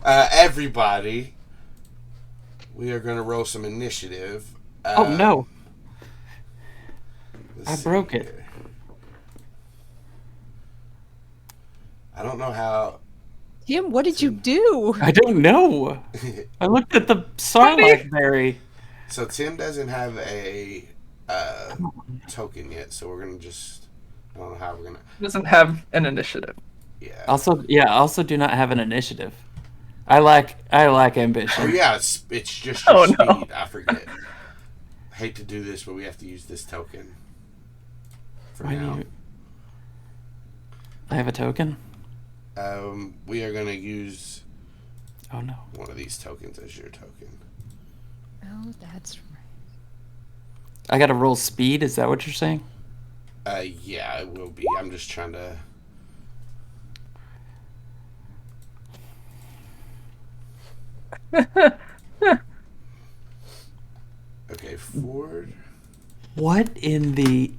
Everybody, we are going to roll some initiative.
Oh, no. I broke it.
Here. I don't know how...
Tim, what did you do?
I don't know. I looked at the Sarlacc berry.
So Tim doesn't have a token yet, so we're going to just... I don't know how we're going to...
Doesn't have an initiative.
Yeah.
Also do not have an initiative. I lack ambition.
Oh, yeah, it's just your speed. No. I forget. I hate to do this, but we have to use this token. For now.
I have a token?
We are going to use
one
of these tokens as your token.
Oh, that's right.
I got to roll speed? Is that what you're saying?
Yeah, it will be. I'm just trying to... Okay, Ford.
What in the...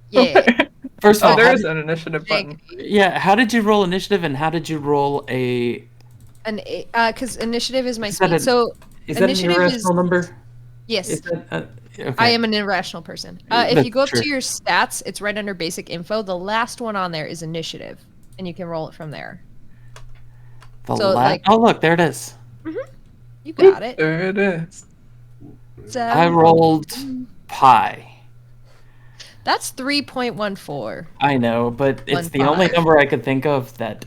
Yeah.
First of all,
there is an initiative button.
Yeah, how did you roll initiative, and how did you roll a...
Because initiative is my
Is
speed.
that
So
is that an
initiative
irrational number?
Yes.
Is that, okay.
I am an irrational person. If you go up to your stats, it's right under basic info. The last one on there is initiative, and you can roll it from there.
Oh, look, there it is.
Mm-hmm. You got it.
There it is.
I rolled pi.
That's 3.14.
I know, but it's the only number I could think of that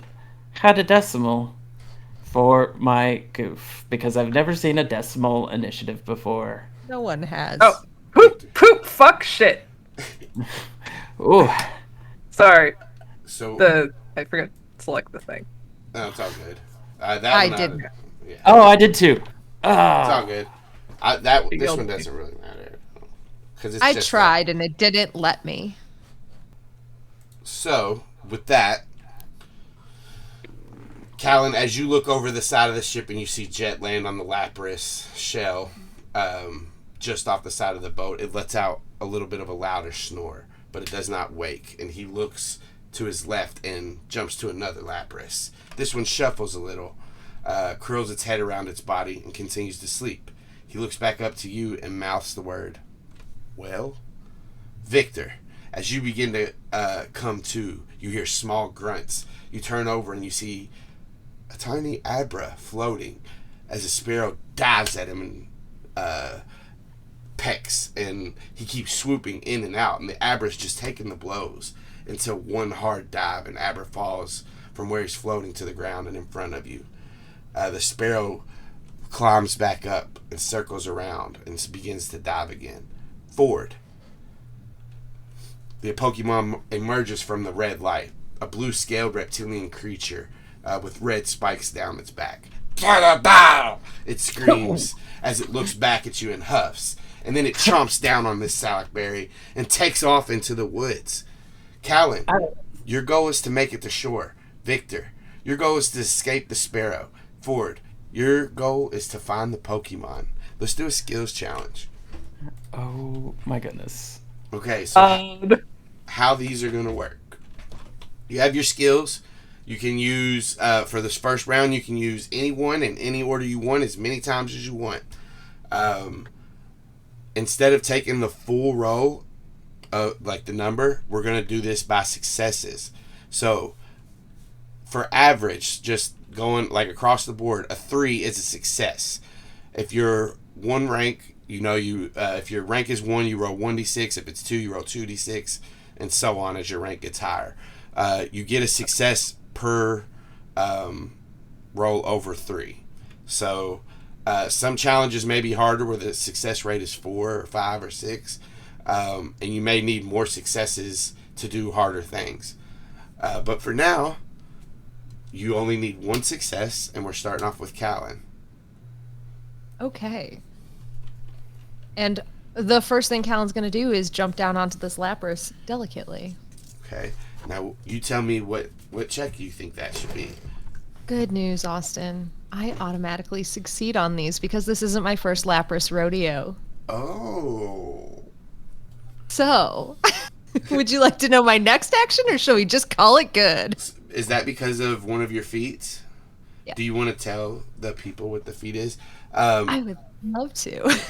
had a decimal for my goof, because I've never seen a decimal initiative before.
No one has.
Oh, poop, fuck, shit.
Ooh.
Sorry.
So
I forgot to select the thing.
No, it's all good.
I did.
Yeah. Oh, I did too.
It's all good. This one doesn't really matter.
I tried and it didn't let me.
So, with that, Calynn, as you look over the side of the ship and you see Jett land on the Lapras shell just off the side of the boat, it lets out a little bit of a louder snore, but it does not wake. And he looks to his left and jumps to another Lapras. This one shuffles a little, curls its head around its body, and continues to sleep. He looks back up to you and mouths the word, "Well?" Victor, as you begin to come to, you hear small grunts. You turn over and you see a tiny Abra floating as a sparrow dives at him and pecks, and he keeps swooping in and out, and the Abra's just taking the blows until one hard dive and Abra falls from where he's floating to the ground and in front of you. The sparrow climbs back up and circles around and begins to dive again. Ford. The Pokemon emerges from the red light. A blue-scaled reptilian creature with red spikes down its back. It screams as it looks back at you and huffs. And then it chomps down on this Salac berry and takes off into the woods. Calynn, your goal is to make it to shore. Victor, your goal is to escape the sparrow. Ford, your goal is to find the Pokemon. Let's do a skills challenge.
Oh my goodness.
Okay, so how these are going to work. You have your skills. You can use, for this first round, you can use any one in any order you want, as many times as you want. Instead of taking the full roll, like the number, we're going to do this by successes. So, for average, just going like across the board, a 3 is a success. If you're one rank, if your rank is 1, you roll 1d6. If it's 2, you roll 2d6, and so on as your rank gets higher. You get a success per roll over 3. So some challenges may be harder where the success rate is 4 or 5 or 6, and you may need more successes to do harder things. But for now, you only need 1 success, and we're starting off with Calynn.
Okay. And the first thing Calyn's going to do is jump down onto this Lapras delicately.
Okay. Now, you tell me what check you think that should be.
Good news, Austin. I automatically succeed on these because this isn't my first Lapras rodeo.
Oh.
So, would you like to know my next action, or shall we just call it good?
Is that because of one of your feats?
Yeah.
Do you want to tell the people what the feat is?
I would love to.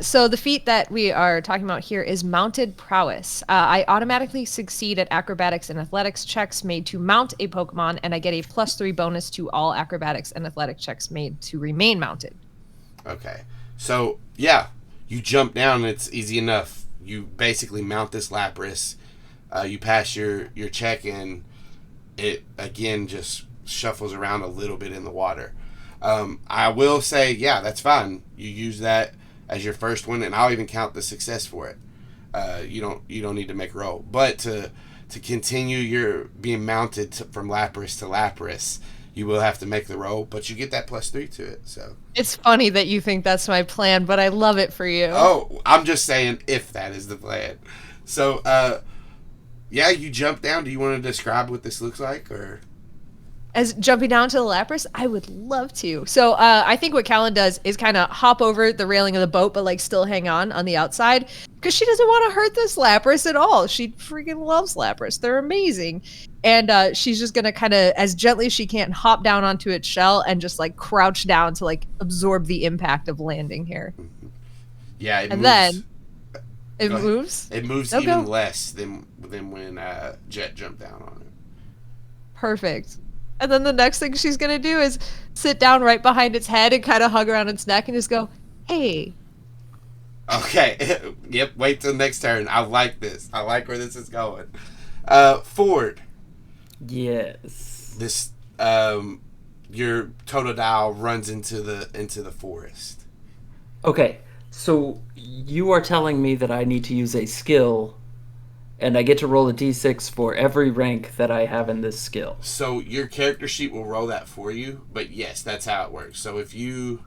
So the feat that we are talking about here is Mounted Prowess. I automatically succeed at acrobatics and athletics checks made to mount a Pokemon, and I get a +3 bonus to all acrobatics and athletic checks made to remain mounted.
Okay. So, yeah, you jump down and it's easy enough. You basically mount this Lapras. You pass your check, and it, again, just shuffles around a little bit in the water. I will say, yeah, that's fine. You use that as your first one, and I'll even count the success for it. You don't need to make a roll. But to continue your being mounted from Lapras to Lapras, you will have to make the roll, but you get that +3 to it. So
it's funny that you think that's my plan, but I love it for you.
Oh, I'm just saying if that is the plan. So, yeah, you jump down. Do you want to describe what this looks like, or?
As jumping down to the Lapras, I would love to. So I think what Calynn does is kind of hop over the railing of the boat, but like still hang on the outside, because she doesn't want to hurt this Lapras at all. She freaking loves Lapras. They're amazing. And she's just going to kind of, as gently as she can, hop down onto its shell and just like crouch down to like absorb the impact of landing here.
Yeah, it
and
moves.
then it moves.
It moves even less than when Jett jumped down on it.
Perfect. And then the next thing she's going to do is sit down right behind its head and kind of hug around its neck and just go, hey.
Okay. Yep. Wait till the next turn. I like this. I like where this is going. Ford.
Yes.
This, your Totodile runs into the forest.
Okay. So you are telling me that I need to use a skill, and I get to roll a d6 for every rank that I have in this skill.
So your character sheet will roll that for you, but yes, that's how it works. So if you...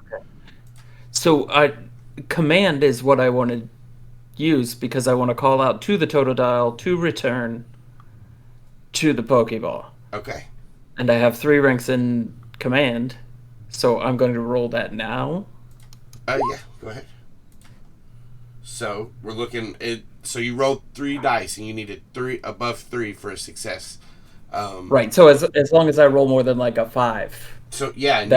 So command is what I want to use, because I want to call out to the Totodile to return to the Pokeball.
Okay.
And I have 3 ranks in command, so I'm going to roll that now.
Yeah, go ahead. So we're looking at... So you rolled 3 dice, and you needed 3 above 3 for a success.
Right. So as long as I roll more than like a 5.
So yeah, and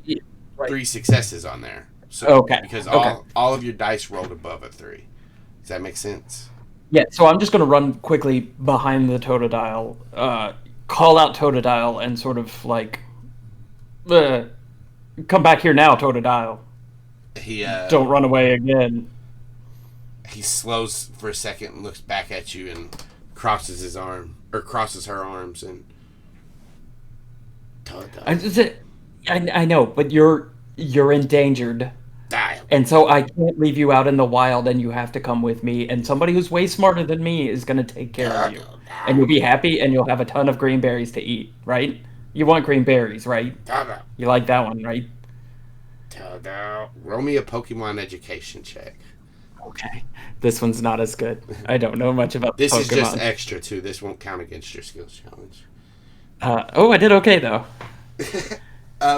you got 3 successes on there. So
okay.
Because all of your dice rolled above a 3. Does that make sense?
Yeah. So I'm just going to run quickly behind the Totodile, call out Totodile, and sort of like, come back here now, Totodile.
He
don't run away again.
He slows for a second and looks back at you and crosses her arms, and
I know, but you're endangered. And so I can't leave you out in the wild and you have to come with me. And somebody who's way smarter than me is going to take care of you. And you'll be happy and you'll have a ton of green berries to eat, right? You want green berries, right? You like that one, right?
Roll me a Pokemon education check.
Okay. This one's not as good. I don't know much about
this
Pokemon.
This is just extra, too. This won't count against your skills challenge.
I did okay, though.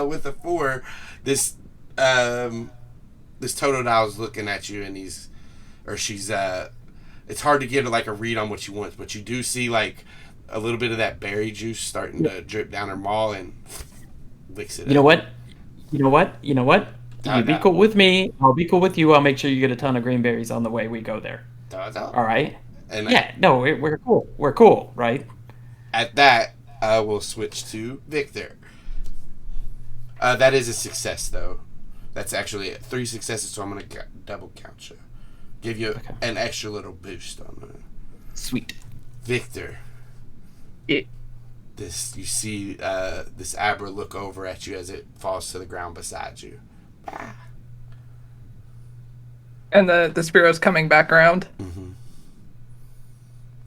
With a 4, this Totodile's looking at you and she's it's hard to get like a read on what she wants, but you do see like a little bit of that berry juice starting to drip down her maw and licks it.
You know what? You be cool with me. I'll be cool with you. I'll make sure you get a ton of green berries on the way we go there. All right? And we're cool. We're cool, right?
At that, we'll switch to Victor. That is a success, though. That's actually 3 successes, so I'm going to double count you. Give you an extra little boost on that.
Sweet.
Victor. You see this Abra look over at you as it falls to the ground beside you.
And the Spearo's coming back around.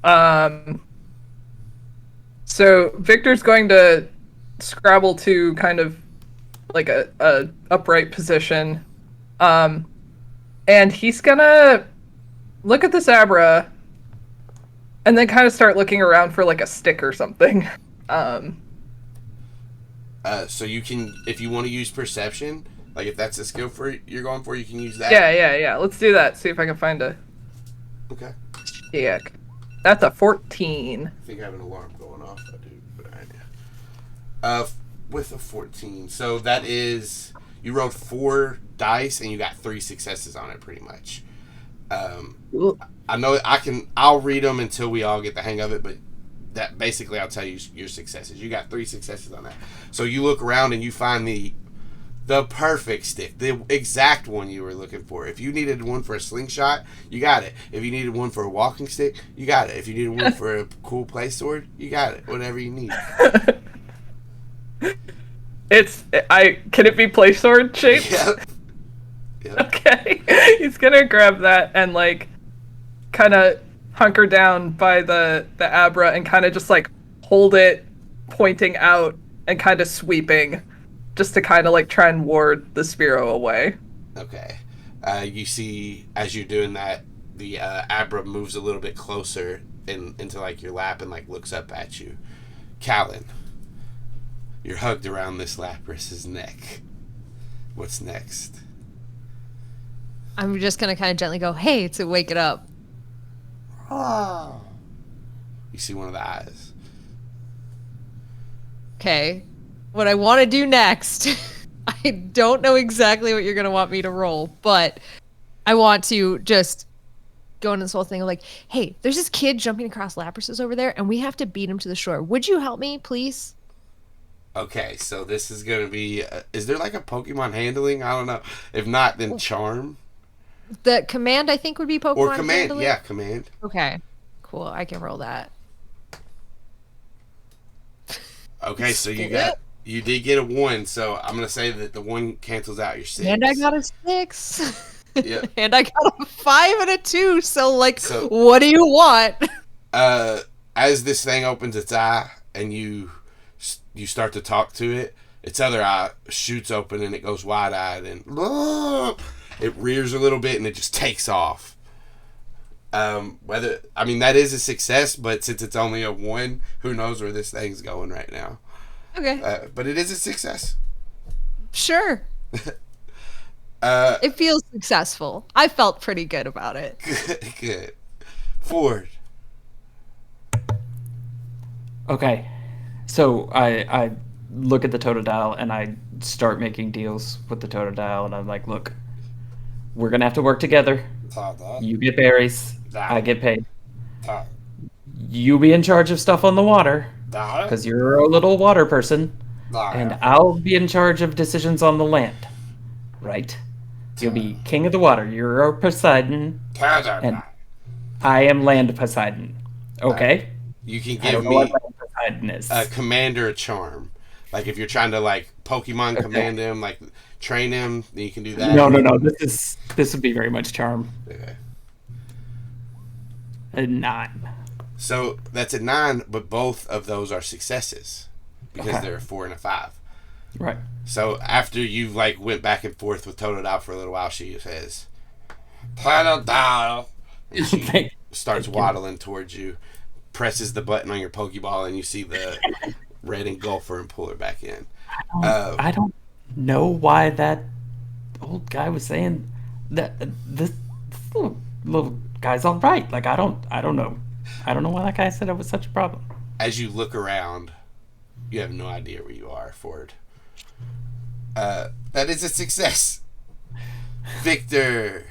Mm-hmm.
So Victor's going to scrabble to kind of like a upright position. And he's gonna look at this Abra and then kind of start looking around for like a stick or something.
So you can, if you want to use perception, like if that's a skill you're going for, you can use that.
Yeah. Let's do that. See if I can find a.
Okay.
Yeah. That's a 14.
I think I have an alarm going off. I do, but with a 14, so that is you rolled 4 dice and you got 3 successes on it, pretty much. I know I'll read them until we all get the hang of it, but that basically I'll tell you your successes. You got 3 successes on that. So you look around and you find the perfect stick, the exact one you were looking for. If you needed one for a slingshot, you got it. If you needed one for a walking stick, you got it. If you needed one for a cool play sword, you got it. Whatever you need.
Can it be play sword shaped?
Yep.
Okay. He's gonna grab that and like kind of hunker down by the Abra and kind of just like hold it pointing out and kind of sweeping just to kind of like try and ward the Spearow away.
Okay. You see as you're doing that, the Abra moves a little bit closer into like your lap and like looks up at you. Calynn, you're hugged around this Lapras's neck. What's next?
I'm just gonna kind of gently go, "Hey," to wake it up.
Oh. You see one of the eyes.
Okay. What I want to do next, I don't know exactly what you're gonna want me to roll, but I want to just go into this whole thing of like, "Hey, there's this kid jumping across Lapras's over there, and we have to beat him to the shore. Would you help me, please?"
Okay, so this is going to be... is there like a Pokemon handling? I don't know. If not, then Charm.
The command, I think, would be Pokemon
or Command.
handling?
Yeah, Command.
Okay, cool. I can roll that.
Okay, so you did get a 1, so I'm going to say that the 1 cancels out your 6.
And I got a 6.
Yeah.
And I got a 5 and a 2, so what do you want?
As this thing opens its eye and you start to talk to it, its other eye shoots open and it goes wide-eyed and it rears a little bit and it just takes off. That is a success, but since it's only a 1, who knows where this thing's going right now.
Okay.
But it is a success.
Sure. It feels successful. I felt pretty good about it.
Good. Ford.
Okay. So I look at the Totodile and I start making deals with the Totodile and I'm like, look, we're going to have to work together. You get berries. I get paid. You be in charge of stuff on the water because you're a little water person. And I'll be in charge of decisions on the land. Right? You'll be king of the water. You're Poseidon. And I am land Poseidon. Okay?
You can give me
is.
a command or a charm. Like if you're trying to like Pokemon command him, like train him, then you can do that.
No. This would be very much charm.
Okay.
A 9.
So that's a 9, but both of those are successes because they're a 4 and a 5.
Right.
So after you like went back and forth with Totodile for a little while, she says, "Totodile," and she starts waddling towards you, presses the button on your Pokeball, and you see the red engulfer and pull her back in.
I don't know why that old guy was saying that this little guy's all right. Like I don't know. I don't know why that guy said it was such a problem.
As you look around, you have no idea where you are, Ford. That is a success. Victor.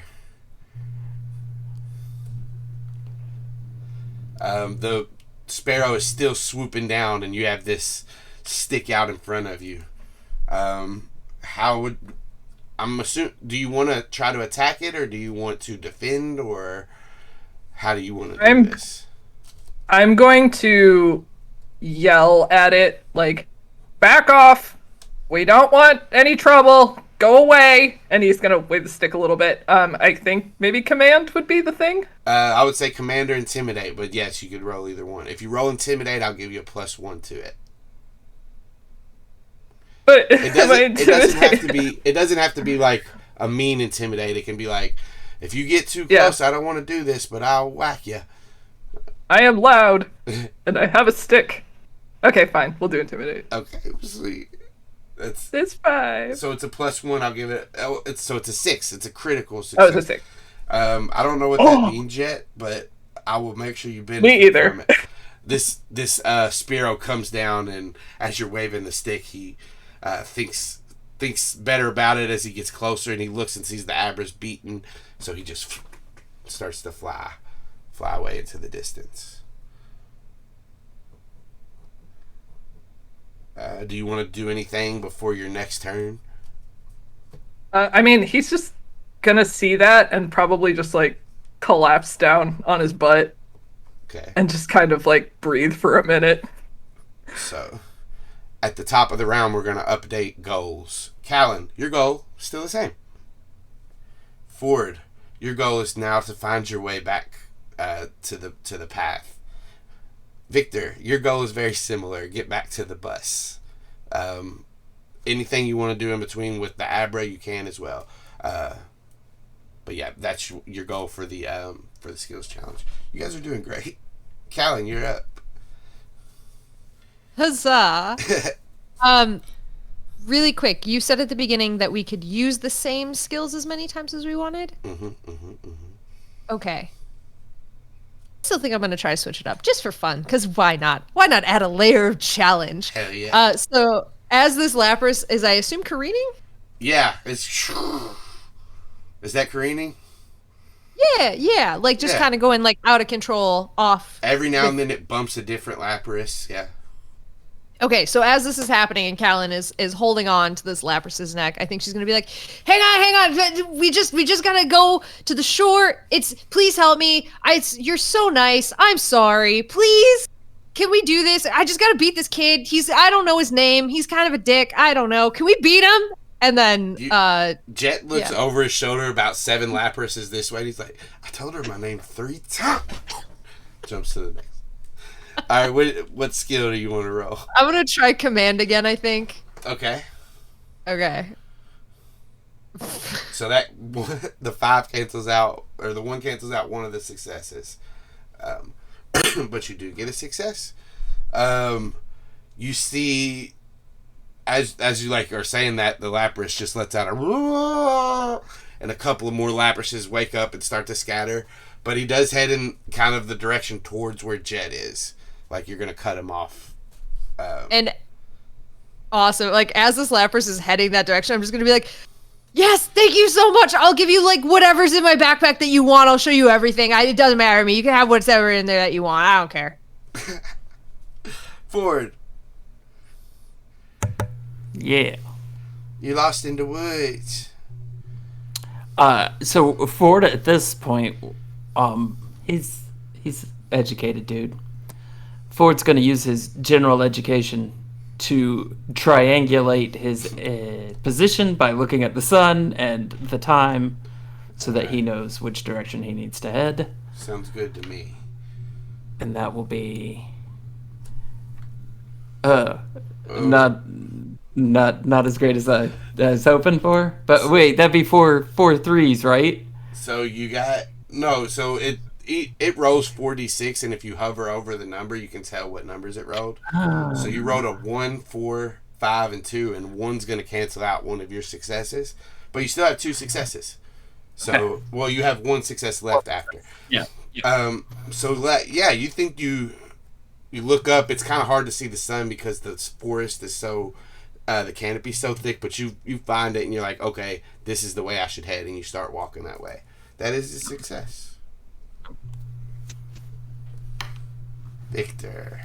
The sparrow is still swooping down, and you have this stick out in front of you. I'm assuming, do you want to try to attack it, or do you want to defend, or how do you want to do this?
I'm going to yell at it, like, back off! We don't want any trouble! Go away! And he's gonna wave the stick a little bit. I think maybe command would be the thing?
I would say command or intimidate, but yes, you could roll either one. If you roll intimidate, I'll give you a +1 to it.
But
it doesn't have to be like a mean intimidate. It can be like, if you get too close, I don't want to do this, but I'll whack you.
I am loud, and I have a stick. Okay, fine. We'll do intimidate.
Okay, sweet.
It's 5.
So it's a +1. I'll give it. It's a 6. It's a critical success.
Oh, it's a 6.
I don't know what that means yet, but I will make sure you benefit
Me either.
from it. This Spearow comes down, and as you're waving the stick, he thinks better about it as he gets closer, and he looks and sees the Abra's beaten, so he just starts to fly away into the distance. Do you want to do anything before your next turn?
I mean, he's just gonna see that and probably just like collapse down on his butt.
Okay.
And just kind of like breathe for a minute.
So, at the top of the round, we're gonna update goals. Calynn, your goal still the same. Ford, your goal is now to find your way back to the path. Victor, your goal is very similar. Get back to the bus. Anything you want to do in between with the Abra, you can as well. But yeah, that's your goal for the skills challenge. You guys are doing great. Calynn, you're up.
Huzzah! Really quick, you said at the beginning that we could use the same skills as many times as we wanted? Okay. Still think I'm going to try to switch it up just for fun, because why not? Why not add a layer of challenge?
Hell yeah.
So, as this Lapras, is I assume careening?
Yeah, is that careening?
Yeah, like just kind of going like out of control, off.
Every now and then it bumps a different Lapras, yeah.
Okay, so as this is happening and Calynn is holding on to this Lapras's neck, I think she's gonna be like, hang on, we just gotta go to the shore. Please help me. You're so nice. I'm sorry. Please, can we do this? I just gotta beat this kid. I don't know his name. He's kind of a dick. I don't know. Can we beat him? And then
Jett looks over his shoulder about 7 Laprases this way, and he's like, I told her my name 3 times. Jumps to the next. All right, what skill do you want to roll?
I'm gonna try command again, I think.
Okay. So that the 5 cancels out, or the 1 cancels out one of the successes, but you do get a success. You see, as you like are saying that, the Lapras just lets out a, and a couple of more Laprases wake up and start to scatter. But he does head in kind of the direction towards where Jett is. Like you're gonna cut him off.
And awesome. Like as this Lapras is heading that direction, I'm just gonna be like, yes, thank you so much. I'll give you like whatever's in my backpack that you want. I'll show you everything. It doesn't matter to me. You can have whatever in there that you want. I don't care.
Ford.
Yeah.
You lost in the woods.
So Ford at this point, he's educated dude. Ford's gonna use his general education to triangulate his position by looking at the sun and the time so that he knows which direction he needs to head.
Sounds good to me.
And that will be not as great as I was hoping for. But wait, that'd be four threes, right?
So you got so it rolls 4d6, and if you hover over the number, you can tell what numbers it rolled. So you rolled a 1, 4, 5, and 2, and 1's going to cancel out one of your successes, but you still have 2 successes. So, well, you have 1 success left after.
Yeah.
You think you look up. It's kind of hard to see the sun because the forest is so, the canopy's so thick, but you find it, and you're like, okay, this is the way I should head, and you start walking that way. That is a success. Victor.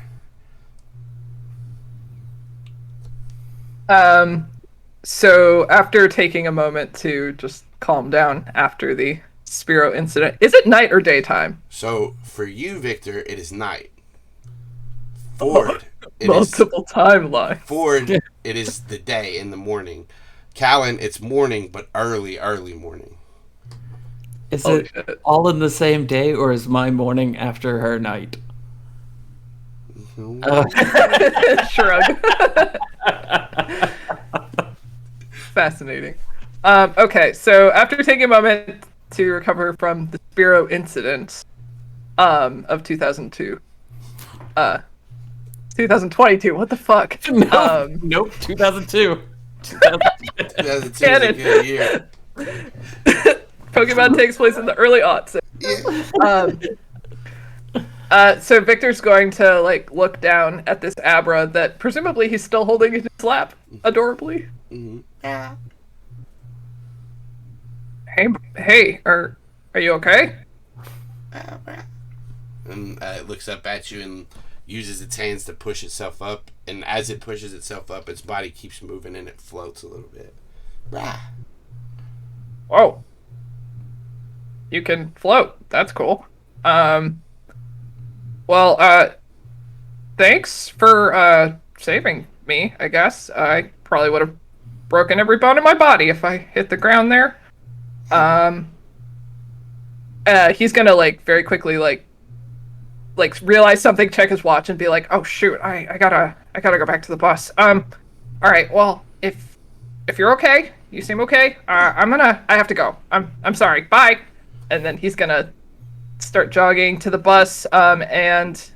So after taking a moment to just calm down after the Spiro incident, is it night or daytime?
So for you, Victor, it is night. Ford,
multiple timeline.
Ford, it is the day in the morning. Calynn, it's morning, but early morning.
Is it all in the same day, or is my morning after her night?
Shrug. Fascinating. Okay, so after taking a moment to recover from the Spiro incident of 2002, 2022. What the fuck?
Nope. 2002.
2002 is a good year.
Pokemon takes place in the early aughts. So Victor's going to look down at this Abra that presumably he's still holding in his lap, adorably.
Mm-hmm.
Yeah. Hey, are you okay?
And it looks up at you and uses its hands to push itself up. And as it pushes itself up, its body keeps moving and it floats a little bit. Rah.
Whoa. You can float. That's cool. Well, thanks for saving me, I guess. I probably would have broken every bone in my body if I hit the ground there. He's gonna very quickly realize something, check his watch, and be like, "Oh shoot, I gotta go back to the bus." All right, well, if you're okay, you seem okay. I have to go. I'm sorry. Bye. And then he's gonna start jogging to the bus, and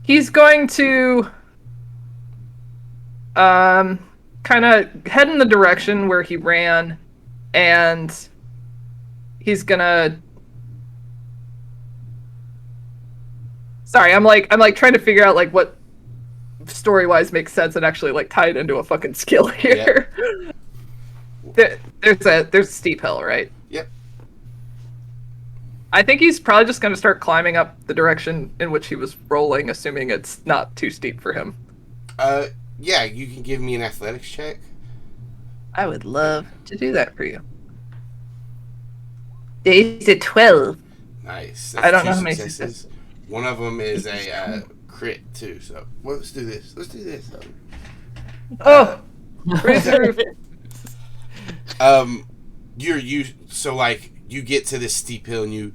he's going to kind of head in the direction where he ran, and he's gonna. Sorry, I'm trying to figure out what story-wise makes sense and actually tie it into a fucking skill here. Yep. There's a steep hill, right?
Yep.
I think he's probably just going to start climbing up the direction in which he was rolling, assuming it's not too steep for him.
Yeah, you can give me an athletics check.
I would love to do that for you. Is it 12?
Nice.
I don't know how many successes.
One of them is a crit too. So let's do this.
Oh, raise the roof.
You get to this steep hill and you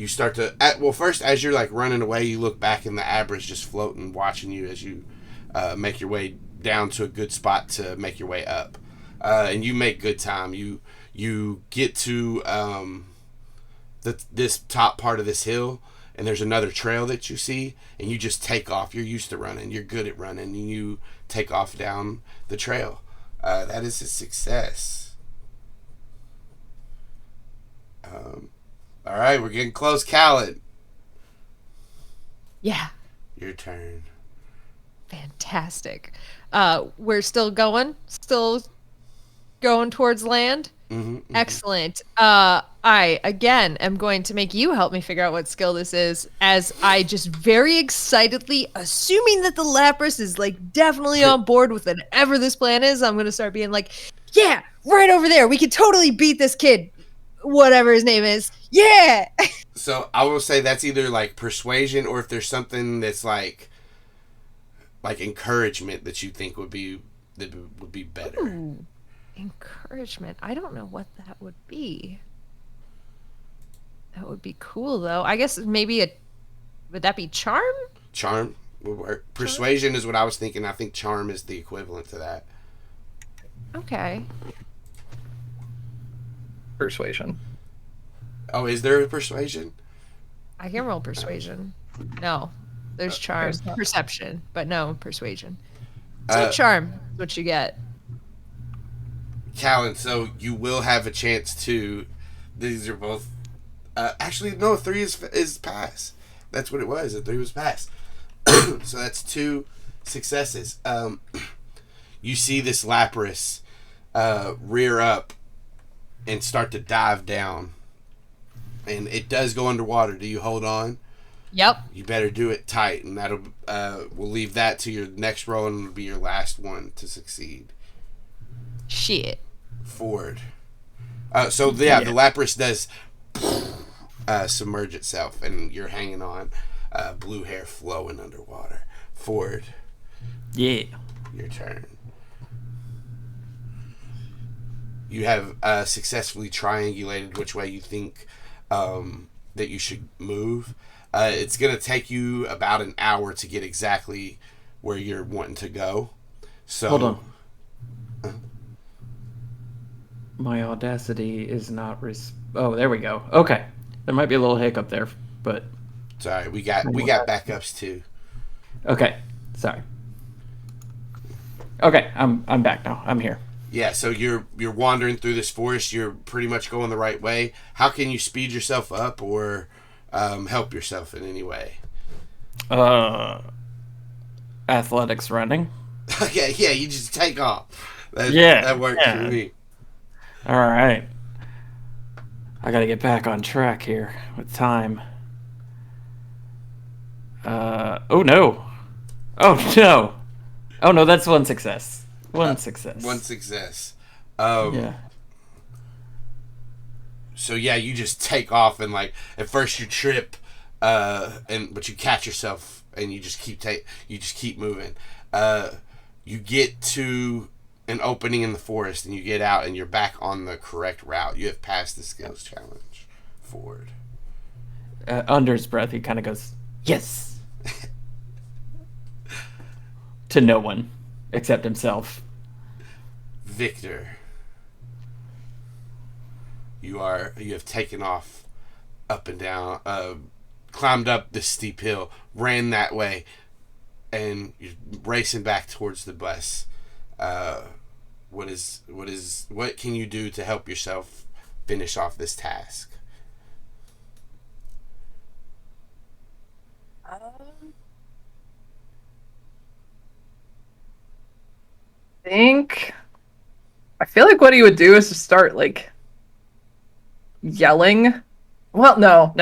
start to first as you're running away, you look back and the Abra's just floating, watching you as you make your way down to a good spot to make your way up, and you make good time. You get to this top part of this hill, and there's another trail that you see, and you just take off. You're used to running. You're good at running, and you take off down the trail. That is a success. All right, we're getting close, Calynn.
Yeah.
Your turn.
Fantastic. We're still going towards land.
Mm-hmm.
Excellent. I again am going to make you help me figure out what skill this is, as I just very excitedly, assuming that the Lapras is definitely on board with whatever this plan is, I'm gonna start being yeah, right over there. We could totally beat this kid, whatever his name is. Yeah.
So I will say that's either persuasion, or if there's something that's like encouragement that you think would be better?
Ooh, encouragement. I don't know what that would be. That would be cool though. I guess maybe would that be charm?
Charm would work. Persuasion is what I was thinking. I think charm is the equivalent to that.
Okay.
Persuasion.
Oh, is there a persuasion?
I can roll persuasion. No. There's charm.
There's not.
Perception, but no persuasion. So charm is what you get.
Calynn, so you will have a chance to. These are both. Actually, no. 3 is pass. That's what it was. A 3 was pass. So that's 2 successes. You see this Lapras rear up and start to dive down, and it does go underwater. Do you hold on?
Yep.
You better do it tight, and that'll we'll leave that to your next roll, and it'll be your last one to succeed.
Shit.
Forward. So the Lapras does submerge itself, and you're hanging on, blue hair flowing underwater. Forward.
Yeah.
Your turn. You have successfully triangulated which way you think that you should move. It's going to take you about an hour to get exactly where you're wanting to go. So,
hold on. My Audacity is not. Oh, there we go. Okay, there might be a little hiccup there, but
sorry, we got backups too.
Okay, sorry. Okay, I'm back now. I'm here.
Yeah, so you're wandering through this forest. You're pretty much going the right way. How can you speed yourself up or help yourself in any way?
Athletics running.
Okay, yeah, you just take off. That works for me.
All right. I gotta get back on track here with time. Oh no. Oh no. Oh no, that's 1 success. One success.
1 success.
Yeah.
So yeah, you just take off, and like at first you trip, but you catch yourself and you just keep moving. You get to an opening in the forest, and you get out, and you're back on the correct route. You have passed the skills challenge. Forward.
Under his breath, he kind of goes, "Yes," to no one except himself.
Victor, you have taken off up and down, climbed up this steep hill, ran that way, and you're racing back towards the bus. What can you do to help yourself finish off this task?
I feel like what he would do is to start like yelling. Well, no.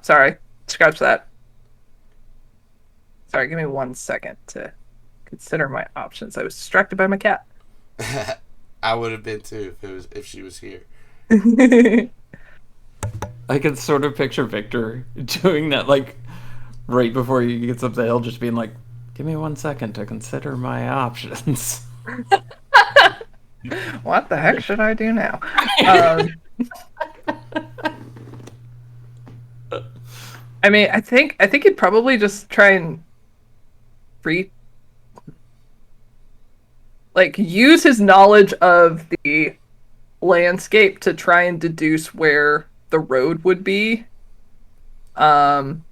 Sorry. Scratch that. Sorry, give me 1 second to consider my options. I was distracted by my cat.
I would have been too if she was here.
I can sort of picture Victor doing that, like right before he gets up the hill, just being like, "Give me 1 second to consider my options."
What the heck should I do now? I mean, I think he'd probably just try and use his knowledge of the landscape to try and deduce where the road would be, and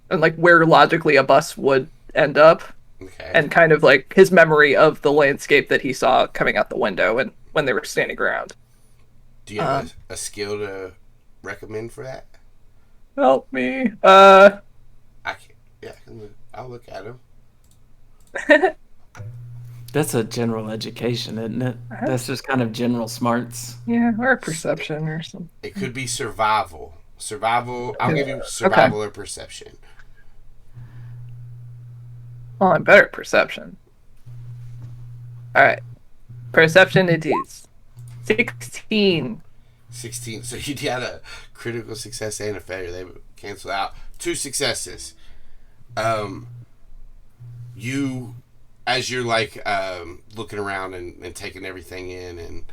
like where logically a bus would end up.
Okay.
And kind of like his memory of the landscape that he saw coming out the window and when they were standing around.
Do you have a skill to recommend for that?
Help me.
I can't. Yeah, I'll look at him.
That's a general education, isn't it? That's just kind of general smarts.
Yeah, or perception or something.
It could be survival. I'll give you survival or perception.
Well, I'm better at perception. Alright. Perception it is. 16.
16. So you had a critical success and a failure. They would cancel out. 2 successes. You you, as you're like looking around and taking everything in, and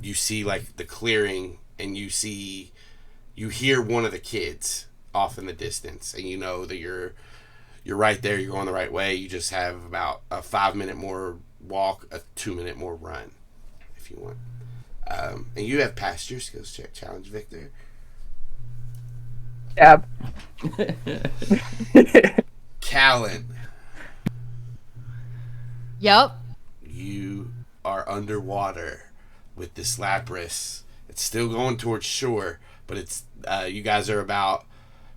you see like the clearing, and you hear one of the kids off in the distance, and you know that you're right there. You're going the right way. You just have about a 5-minute more walk, a 2-minute more run, if you want. And you have passed your skills check challenge, Victor.
Yeah.
Calynn.
Yep.
You are underwater with this Lapras. It's still going towards shore, but it's you guys are about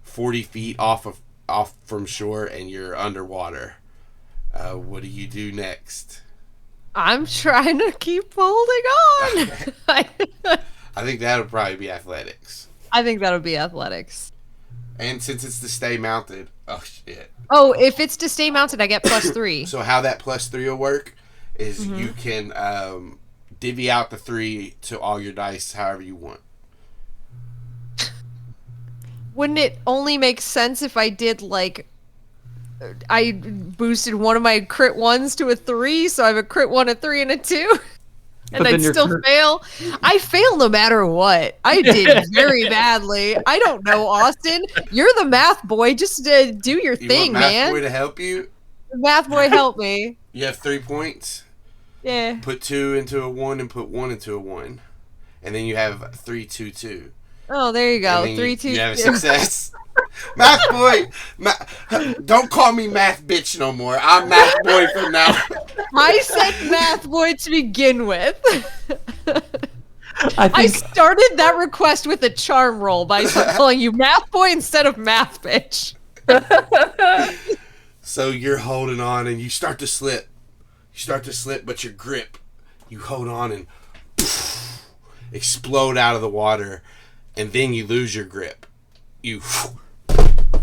40 feet off from shore, and you're underwater. What do you do next?
I'm trying to keep holding on.
I think that'll probably be athletics.
I think that'll be athletics.
And since it's to stay mounted, oh shit.
Oh, if it's to stay mounted, I get +3.
So how that +3 will work is you can divvy out the 3 to all your dice however you want.
Wouldn't it only make sense if I did like I boosted one of my crit 1s to a 3, so I have a crit 1, a 3, and a 2? And I'd still fail. I fail no matter what. I did very badly. I don't know, Austin. You're the math boy. Just do your thing,
want math
man.
boy to help you?
Math boy, help me.
You have 3 points.
Yeah.
Put 2 into a 1 and put 1 into a 1. And then you have 3, 2, 2.
Oh, there you go.
3, 2. You have a
2.
success. Math boy! Don't call me math bitch no more. I'm math boy from now.
I said math boy to begin with.
I
started that request with a charm roll by calling you math boy instead of math bitch.
So you're holding on and you start to slip. But your grip, you hold on and explode out of the water, and then you lose your grip. You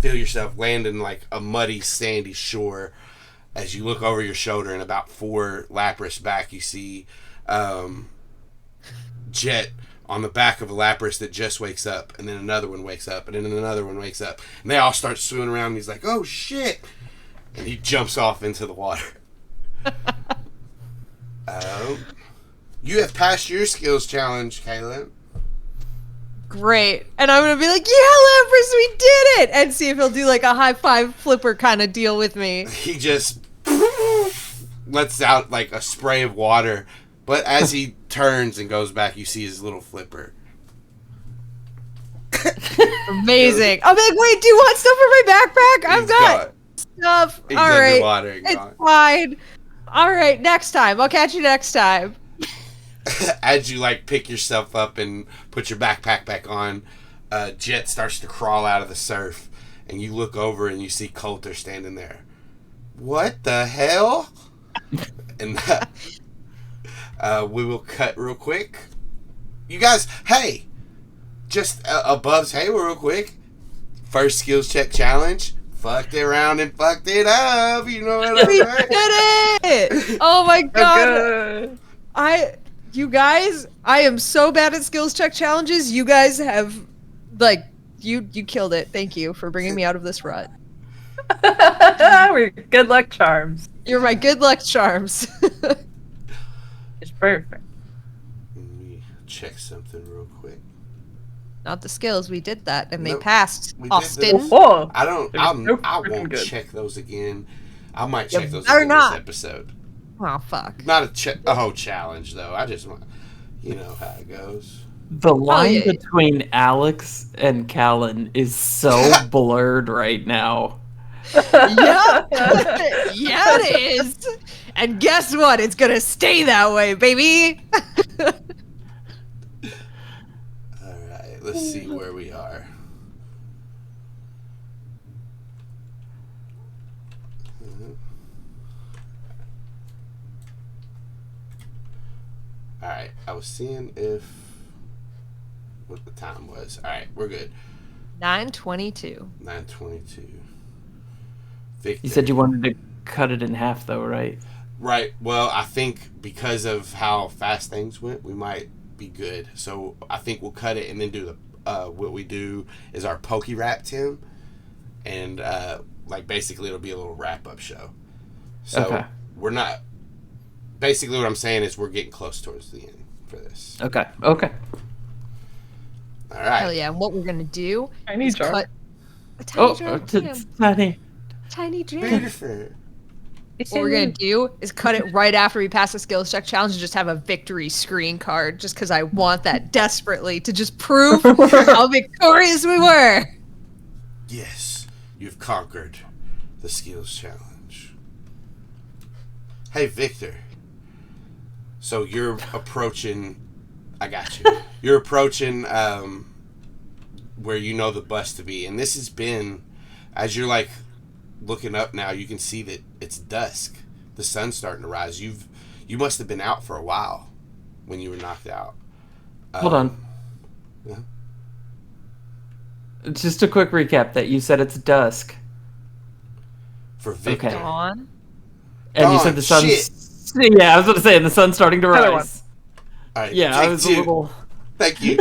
feel yourself landing like a muddy, sandy shore. As you look over your shoulder, and about 4 Lapras back, you see Jett on the back of a Lapras that just wakes up, and then another one wakes up, and then another one wakes up, and they all start swimming around, and he's like, "Oh shit!" And he jumps off into the water. You have passed your skills challenge, Calynn.
Great. And I'm going to be like, yeah, Lapras, we did it! And see if he'll do like a high five flipper kind of deal with me.
He just lets out like a spray of water, but as he turns and goes back, you see his little flipper.
Amazing. I'm like, wait, do you want stuff for my backpack? I've got stuff.
He's
all right.
It's
fine. All right, next time. I'll catch you next time.
As you like pick yourself up and put your backpack back on, Jett starts to crawl out of the surf, and you look over and you see Coulter standing there. What the hell? And we will cut real quick. You guys, hey, just above table real quick. First skills check challenge. Fucked it around and fucked it up. You know what I'm saying?
We did it! Oh my god. You guys, I am so bad at skills check challenges. You guys have, like, you killed it. Thank you for bringing me out of this rut.
We're good luck charms.
You're my good luck charms.
It's perfect.
Let me check something real quick.
Not the skills. We did that, and they
Nope.
passed.
We did
Austin.
this.
Oh,
I won't
good.
check those again. I might check those
better
again
not.
this episode.
Oh fuck.
Not a whole challenge though. I just want, you know how it goes.
The line
yeah.
between Alex and Calynn is so blurred right now.
Yeah. Yeah, it is. And guess what? It's gonna stay that way, baby.
Alright, let's see where we are. Alright, I was seeing what the time was. Alright, we're good.
9:22.
9:22.
You said you wanted to cut it in half, though, right?
Right. Well, I think because of how fast things went, we might be good. So I think we'll cut it and then do the what we do is our Poke Rap, Tim, and like basically it'll be a little wrap up show. So we're not. Basically, what I'm saying is we're getting close towards the end for this.
Okay.
All right.
Hell yeah! What we're gonna do
Tiny
is
jar.
cut a tiny jar.
Tiny.
Tiny jam.
Beautiful.
What we're gonna do is cut it right after we pass the skills check challenge and just have a victory screen card, just because I want that desperately to just prove how victorious we were.
Yes, you've conquered the skills challenge. Hey, Victor. So you're approaching. I got you. You're approaching where you know the bus to be, and this has been, as you're like looking up now, you can see that it's dusk. The sun's starting to rise. You must have been out for a while when you were knocked out.
Hold on.
Yeah.
Just a quick recap that you said it's dusk.
For Victor.
Okay.
Dawn.
And you said the sun's... Yeah, I was going to say, and the sun's starting to
Another
rise.
All right,
Yeah, I was a little...
Thank you.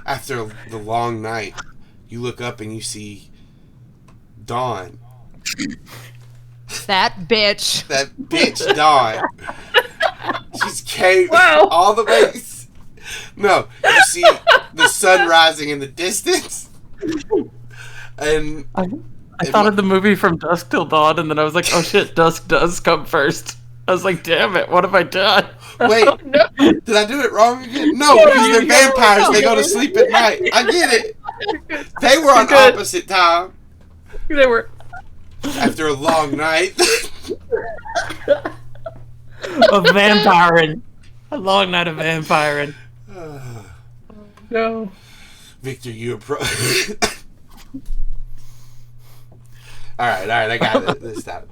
After the long night, you look up and you see Dawn.
That bitch.
That bitch Dawn. She's came all the way. No, you see the sun rising in the distance. And
I thought of the movie From Dusk Till Dawn, and then I was like, oh shit, dusk does come first. I was like, damn it, what have I done?
Wait,
no.
Did I do it wrong again? No, because they're vampires. They go to sleep at night. I get it. They were on opposite time.
They were.
After a long night.
Of vampiring. A long night of vampiring.
No.
Victor, you approach. All right, I got it this time.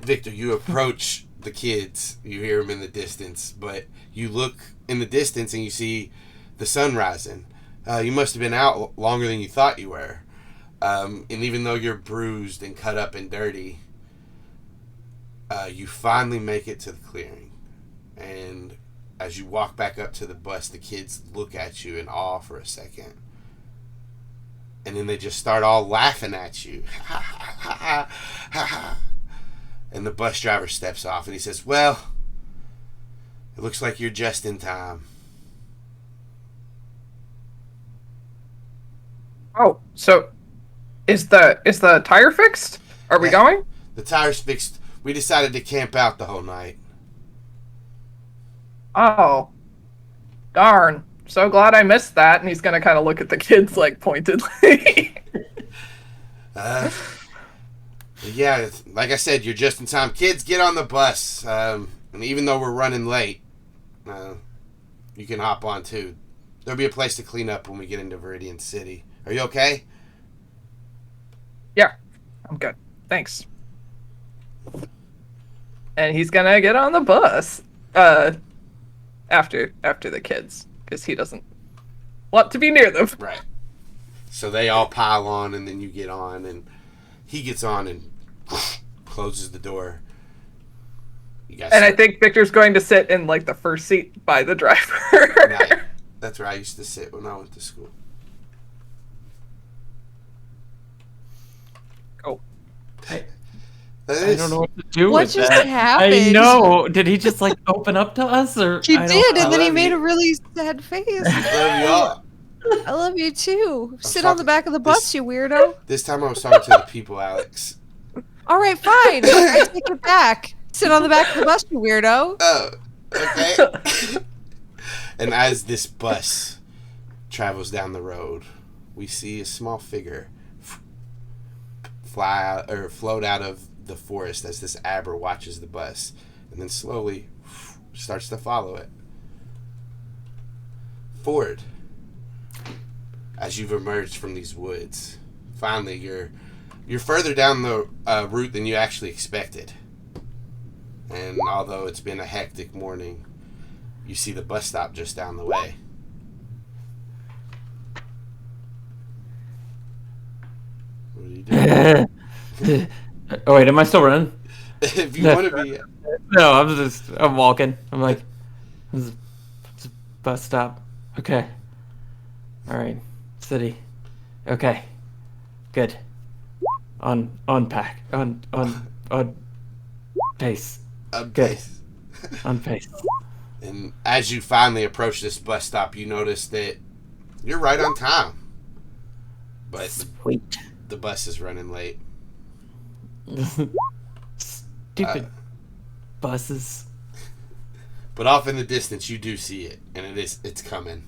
Victor, you approach the kids. You hear them in the distance, but you look in the distance and you see the sun rising. You must have been out longer than you thought you were. And even though you're bruised and cut up and dirty, you finally make it to the clearing. And as you walk back up to the bus, the kids look at you in awe for a second. And then they just start all laughing at you. And the bus driver steps off and he says, well, it looks like you're just in time.
Oh, so is the tire fixed? Are we going?
The tire's fixed. We decided to camp out the whole night.
Oh, darn. So glad I missed that. And he's going to kind of look at the kids like pointedly.
Yeah, like I said, you're just in time. Kids, get on the bus. And even though we're running late, you can hop on too. There'll be a place to clean up when we get into Viridian City. Are you okay?
Yeah, I'm good. Thanks. And he's going to get on the bus after the kids, because he doesn't want to be near them.
Right. So they all pile on, and then you get on, and he gets on and closes the door.
And I think Victor's going to sit in like the first seat by the driver.
Right. That's where I used to sit when I went to school.
Oh.
I don't know what to do
What
with
just
that.
happened?
I know. Did he just like open up to us, or
He did, and then he
love
made
you.
a really sad face.
Love y'all.
I love you too. Sit
talking-
on the back of the bus, you weirdo.
This time I was talking to the people, Alex.
All right, fine. I take it back. Sit on the back of the bus, you weirdo.
Oh, okay. And as this bus travels down the road, we see a small figure fly out or float out of the forest as this Abber watches the bus, and then slowly starts to follow it. Ford, as you've emerged from these woods, finally you're further down the route than you actually expected. And although it's been a hectic morning, you see the bus stop just down the way. What are you doing?
Oh wait, am I still running?
If you want to be...
No, I'm walking. I'm like, it's a bus stop. Okay. All right. City. Okay. Good. On pack. On pace. Good.
Pace.
On pace.
And as you finally approach this bus stop, you notice that you're right on time. But
Sweet.
the bus is running late.
Stupid buses.
But off in the distance, you do see it, and it's coming.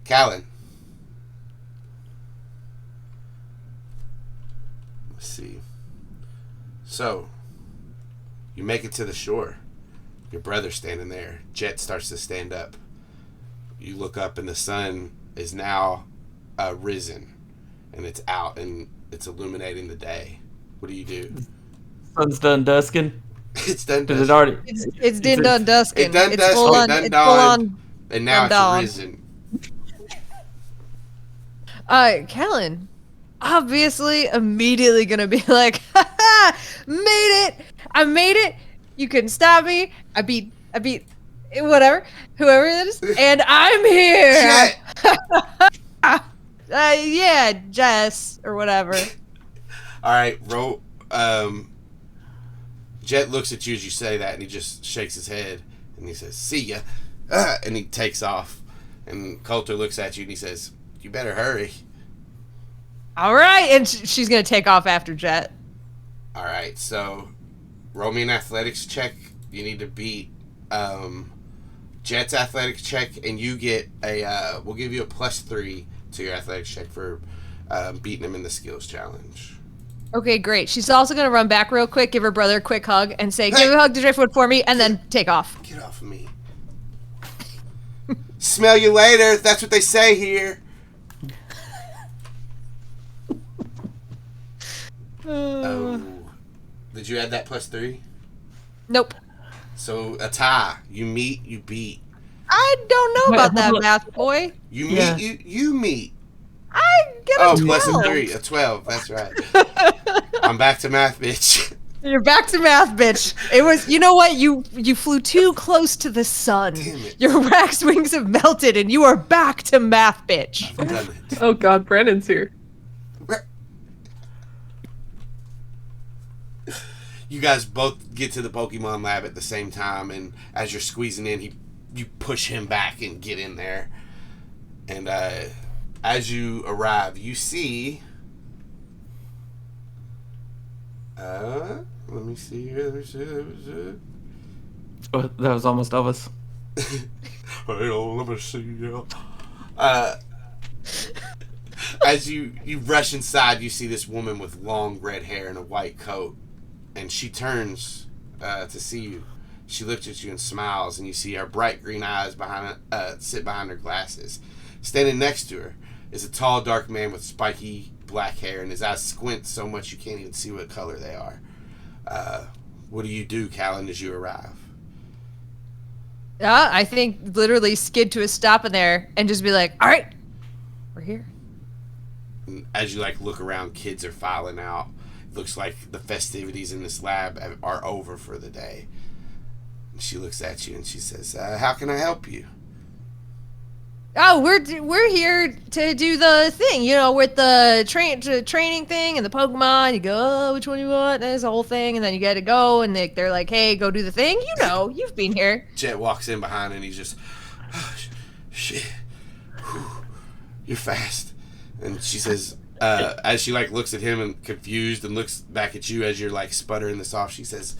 Calynn. Let's see. So, you make it to the shore. Your brother's standing there. Jett starts to stand up. You look up, and the sun is now risen, and it's out, and it's illuminating the day. What do you do?
Sun's done dusking.
It's done.
Does it already?
It's done dusking.
It done
It's
dusking.
full on.
Done
It's
dawn.
full on.
And now
dawn.
it's risen.
Calynn, obviously, immediately gonna be like, "Ha, made it! I made it! You couldn't stop me. I beat, whatever, whoever it is, and I'm here." Yeah, Jess or whatever.
All right, roll. Jett looks at you as you say that, and he just shakes his head, and he says, "See ya," and he takes off. And Coulter looks at you, and he says, "You better hurry."
All right, and she's gonna take off after Jett.
All right, so roll me an athletics check. You need to beat Jett's athletics check, and you get a. We'll give you a +3 to your athletics check for beating him in the skills challenge.
Okay, great. She's also gonna run back real quick, give her brother a quick hug, and say, "Give a hug to Driftwood for me," and then take off.
Get off of me. Smell you later. That's what they say here. Oh. Did you add that +3?
Nope.
So a tie. You meet, you beat.
I don't know about that, math boy.
You meet, you meet.
I get a 12.
Plus a 3, a 12. That's right. I'm back to math, bitch.
You're back to math, bitch. It was, you know what? You flew too close to the sun.
Damn it.
Your wax wings have melted, and you are back to math, bitch.
I've done it.
Oh God, Brandon's here.
You guys both get to the Pokemon lab at the same time, and as you're squeezing in, you push him back and get in there. And as you arrive, you see. Let me see here.
Oh, that was almost Elvis.
Let me see. As you rush inside, you see this woman with long red hair and a white coat, and she turns to see you. She looks at you and smiles, and you see her bright green eyes sit behind her glasses. Standing next to her is a tall, dark man with spiky black hair, and his eyes squint so much you can't even see what color they are. What do you do, Calynn, as you arrive?
I think literally skid to a stop in there and just be like, "All right, we're here."
And as you look around, kids are filing out. It looks like the festivities in this lab are over for the day. And she looks at you and she says, "How can I help you?"
Oh, we're here to do the thing, with the training thing and the Pokemon. You go, "Oh, which one you want?" And there's a whole thing, and then you get to go, and they're like, "Hey, go do the thing." You've been here.
Jett walks in behind and he's just, "Oh, shit, whew, you're fast." And she says, as she looks at him and confused and looks back at you as you're sputtering this off, she says,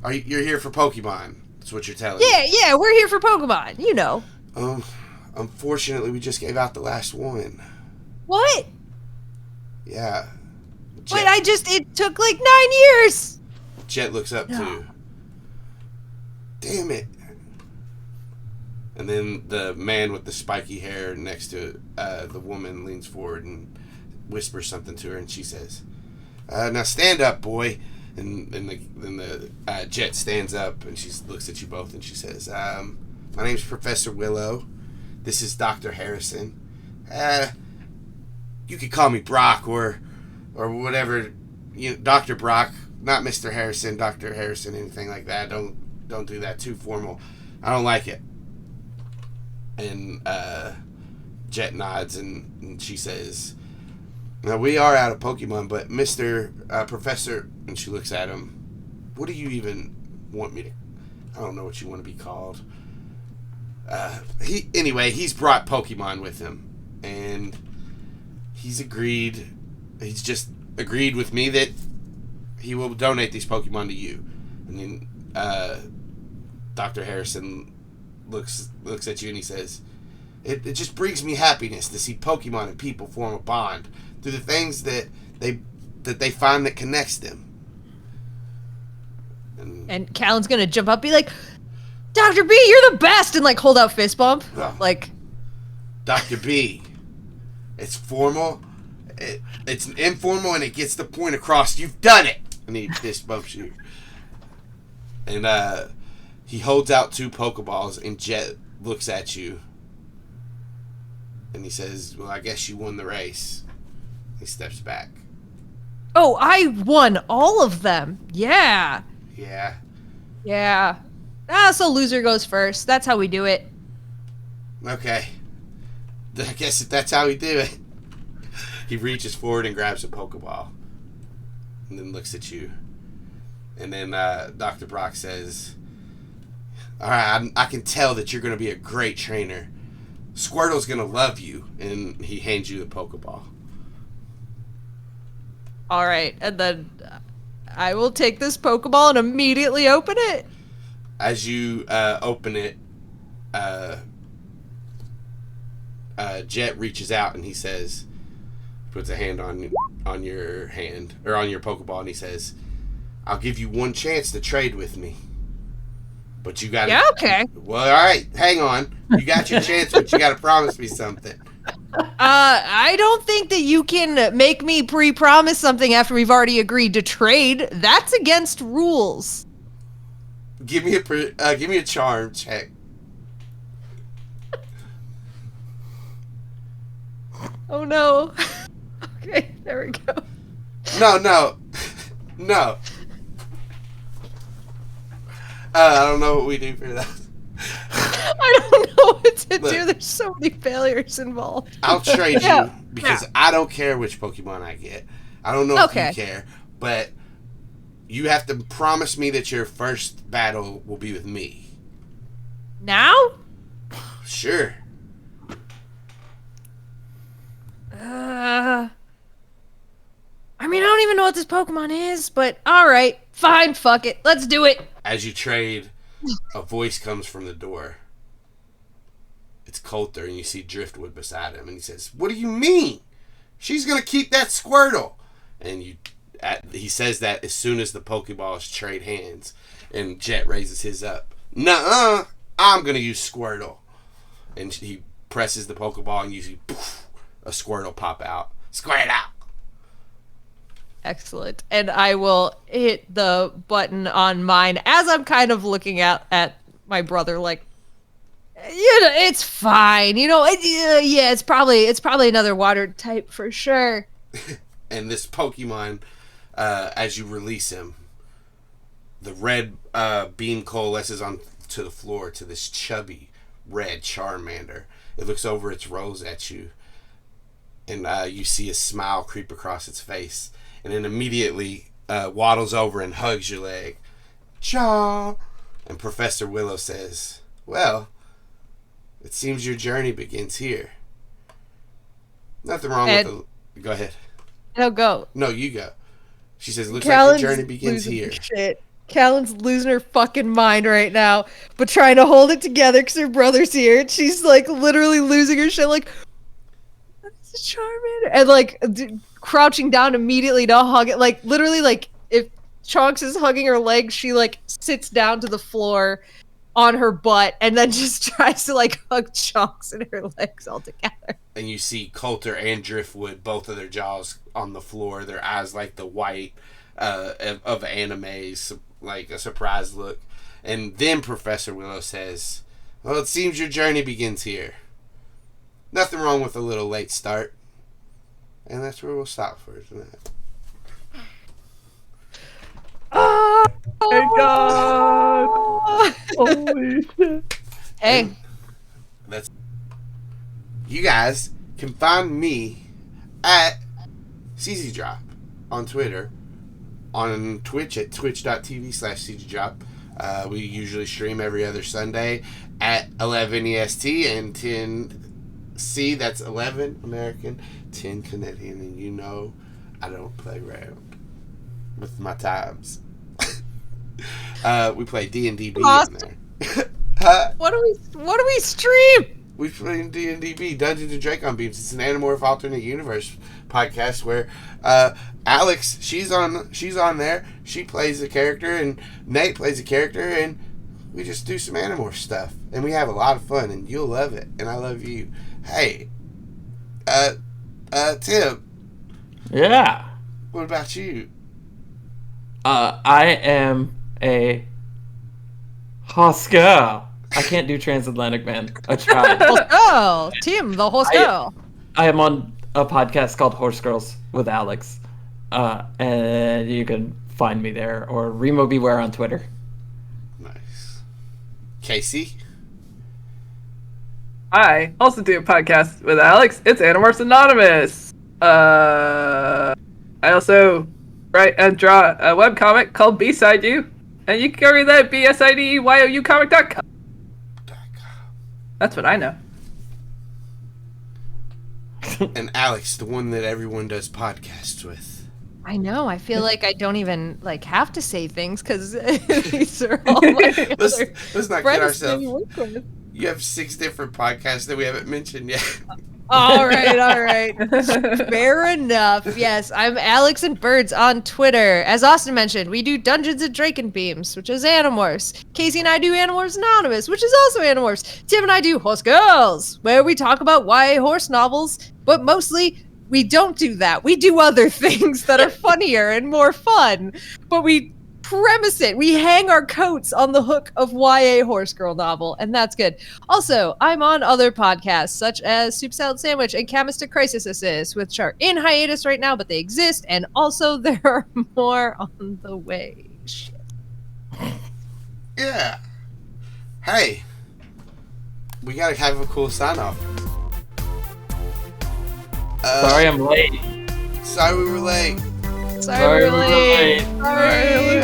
"You're here for Pokemon? That's what you're telling me."
Yeah, we're here for Pokemon.
Unfortunately, we just gave out the last one.
What?
Yeah.
Wait, it took 9 years.
Jett looks up too. Damn it. And then the man with the spiky hair next to the woman leans forward and whispers something to her, and she says, "Now stand up, boy." And then the Jett stands up, and she looks at you both, and she says, "My name's Professor Willow. This is Dr. Harrison. You could call me Brock or whatever. Dr. Brock, not Mr. Harrison, Dr. Harrison, anything like that. Don't do that. Too formal. I don't like it." And Jett nods, and she says, Now, we are out of Pokemon, but Mr. Professor, and she looks at him, what do you even want me to... I don't know what you want to be called. He's brought Pokemon with him, and he's just agreed with me that he will donate these Pokemon to you. And then Dr. Harrison looks at you and he says, it just brings me happiness to see Pokemon and people form a bond through the things that they find that connects them.
And Calyn's gonna jump up, be like, Dr. B, you're the best, and like hold out fist bump. Like,
Dr. B, it's formal, it's informal, and it gets the point across. You've done it. And he fist bumps you. And he holds out 2 Pokeballs, and Jett looks at you. And he says, well, I guess you won the race. He steps back.
Oh, I won all of them. Yeah.
Yeah.
Yeah. So loser goes first. That's how we do it.
Okay. I guess if that's how we do it. He reaches forward and grabs a Pokeball. And then looks at you. And then Dr. Brock says, alright, I can tell that you're going to be a great trainer. Squirtle's going to love you. And he hands you the Pokeball.
Alright, and then I will take this Pokeball and immediately open it.
As you open it, Jett reaches out and he says, puts a hand on your hand, or on your Pokeball, and he says, I'll give you one chance to trade with me. But you gotta...
Yeah, okay.
Well, alright, hang on. You got your chance, but you gotta promise me something.
I don't think that you can make me pre-promise something after we've already agreed to trade. That's against rules.
Give me a charm check.
Oh no. Okay, there we go.
No. I don't know what we do for that.
I don't know what to do. There's so many failures involved.
I'll trade you because I don't care which Pokemon I get. I don't know if you care, but you have to promise me that your first battle will be with me.
Now?
Sure.
I mean, I don't even know what this Pokemon is, but alright. Fine, fuck it. Let's do it.
As you trade, a voice comes from the door. It's Coulter, and you see Driftwood beside him, and he says, what do you mean? She's gonna keep that Squirtle. And he says that as soon as the Pokeballs trade hands, and Jett raises his up. Nuh-uh, I'm gonna use Squirtle. And he presses the Pokeball, and you see a Squirtle pop out. Squirt out.
Excellent. And I will hit the button on mine as I'm kind of looking at my brother like, it's fine. It's probably another water type for sure.
And this Pokemon, as you release him, the red beam coalesces onto the floor to this chubby red Charmander. It looks over its rows at you, and you see a smile creep across its face. And then immediately waddles over and hugs your leg. Chaw! And Professor Willow says, well, it seems your journey begins here. Nothing wrong with the... Go ahead.
No, go.
No, you go. She says, looks like your journey begins here.
Shit. Calyn's losing her fucking mind right now, but trying to hold it together because her brother's here. And she's like literally losing her shit like, that's a Charmander. And like... crouching down immediately to hug it, like literally, like if Chonks is hugging her legs, she like sits down to the floor on her butt and then just tries to like hug Chonks and her legs all together.
And you see Coulter and Driftwood, both of their jaws on the floor, their eyes like the white of animes, like a surprised look. And then Professor Willow says, well, it seems your journey begins here. Nothing wrong with a little late start. And that's where we'll stop for tonight.
Oh my god! Holy shit.
Hey.
You guys can find me at CZ Drop on Twitter, on Twitch at twitch.tv/CZDrop. We usually stream every other Sunday at 11 EST and 10 C. That's 11 American, 10 Canadian, and you know I don't play around with my times. We play D&D in there.
What do we stream?
We play D&D Dungeons and Dragons Beams. It's an Animorph alternate universe podcast where Alex, she's on there. She plays a character, and Nate plays a character, and we just do some Animorph stuff, and we have a lot of fun, and you'll love it, and I love you. Hey, Tim.
Yeah.
What about you?
I am a horse girl. I can't do transatlantic, man. I tried.
Oh, Tim, the horse girl.
I am on a podcast called Horse Girls with Alex, and you can find me there, or Remo Beware on Twitter.
Nice. Kaycie?
I also do a podcast with Alex. It's Animorphs Anonymous. I also write and draw a webcomic called B-Side You, and you can go read that at bsideyoucomic.com. That's what I know.
And Alex, the one that everyone does podcasts with.
I know. I feel like I don't even have to say things because these are all my
let's not kid ourselves. You have 6 different podcasts that we haven't mentioned yet.
All right. Fair enough. Yes, I'm Alex and Birds on Twitter. As Austin mentioned, we do Dungeons and Dragons Beams, which is Animorphs. Kaycie and I do Animorphs Anonymous, which is also Animorphs. Tim and I do Horse Girls, where we talk about YA horse novels, but mostly we don't do that. We do other things that are funnier and more fun, but we premise it. We hang our coats on the hook of YA horse girl novel, and that's good. Also, I'm on other podcasts such as Soup Salad Sandwich and Chemist Crisis Assist, which are in hiatus right now, but they exist, and also there are more on the way. Shit.
Yeah. Hey, we gotta have a cool sign off.
Sorry I'm late.
Sorry we were late.
Sorry we're late. Sorry.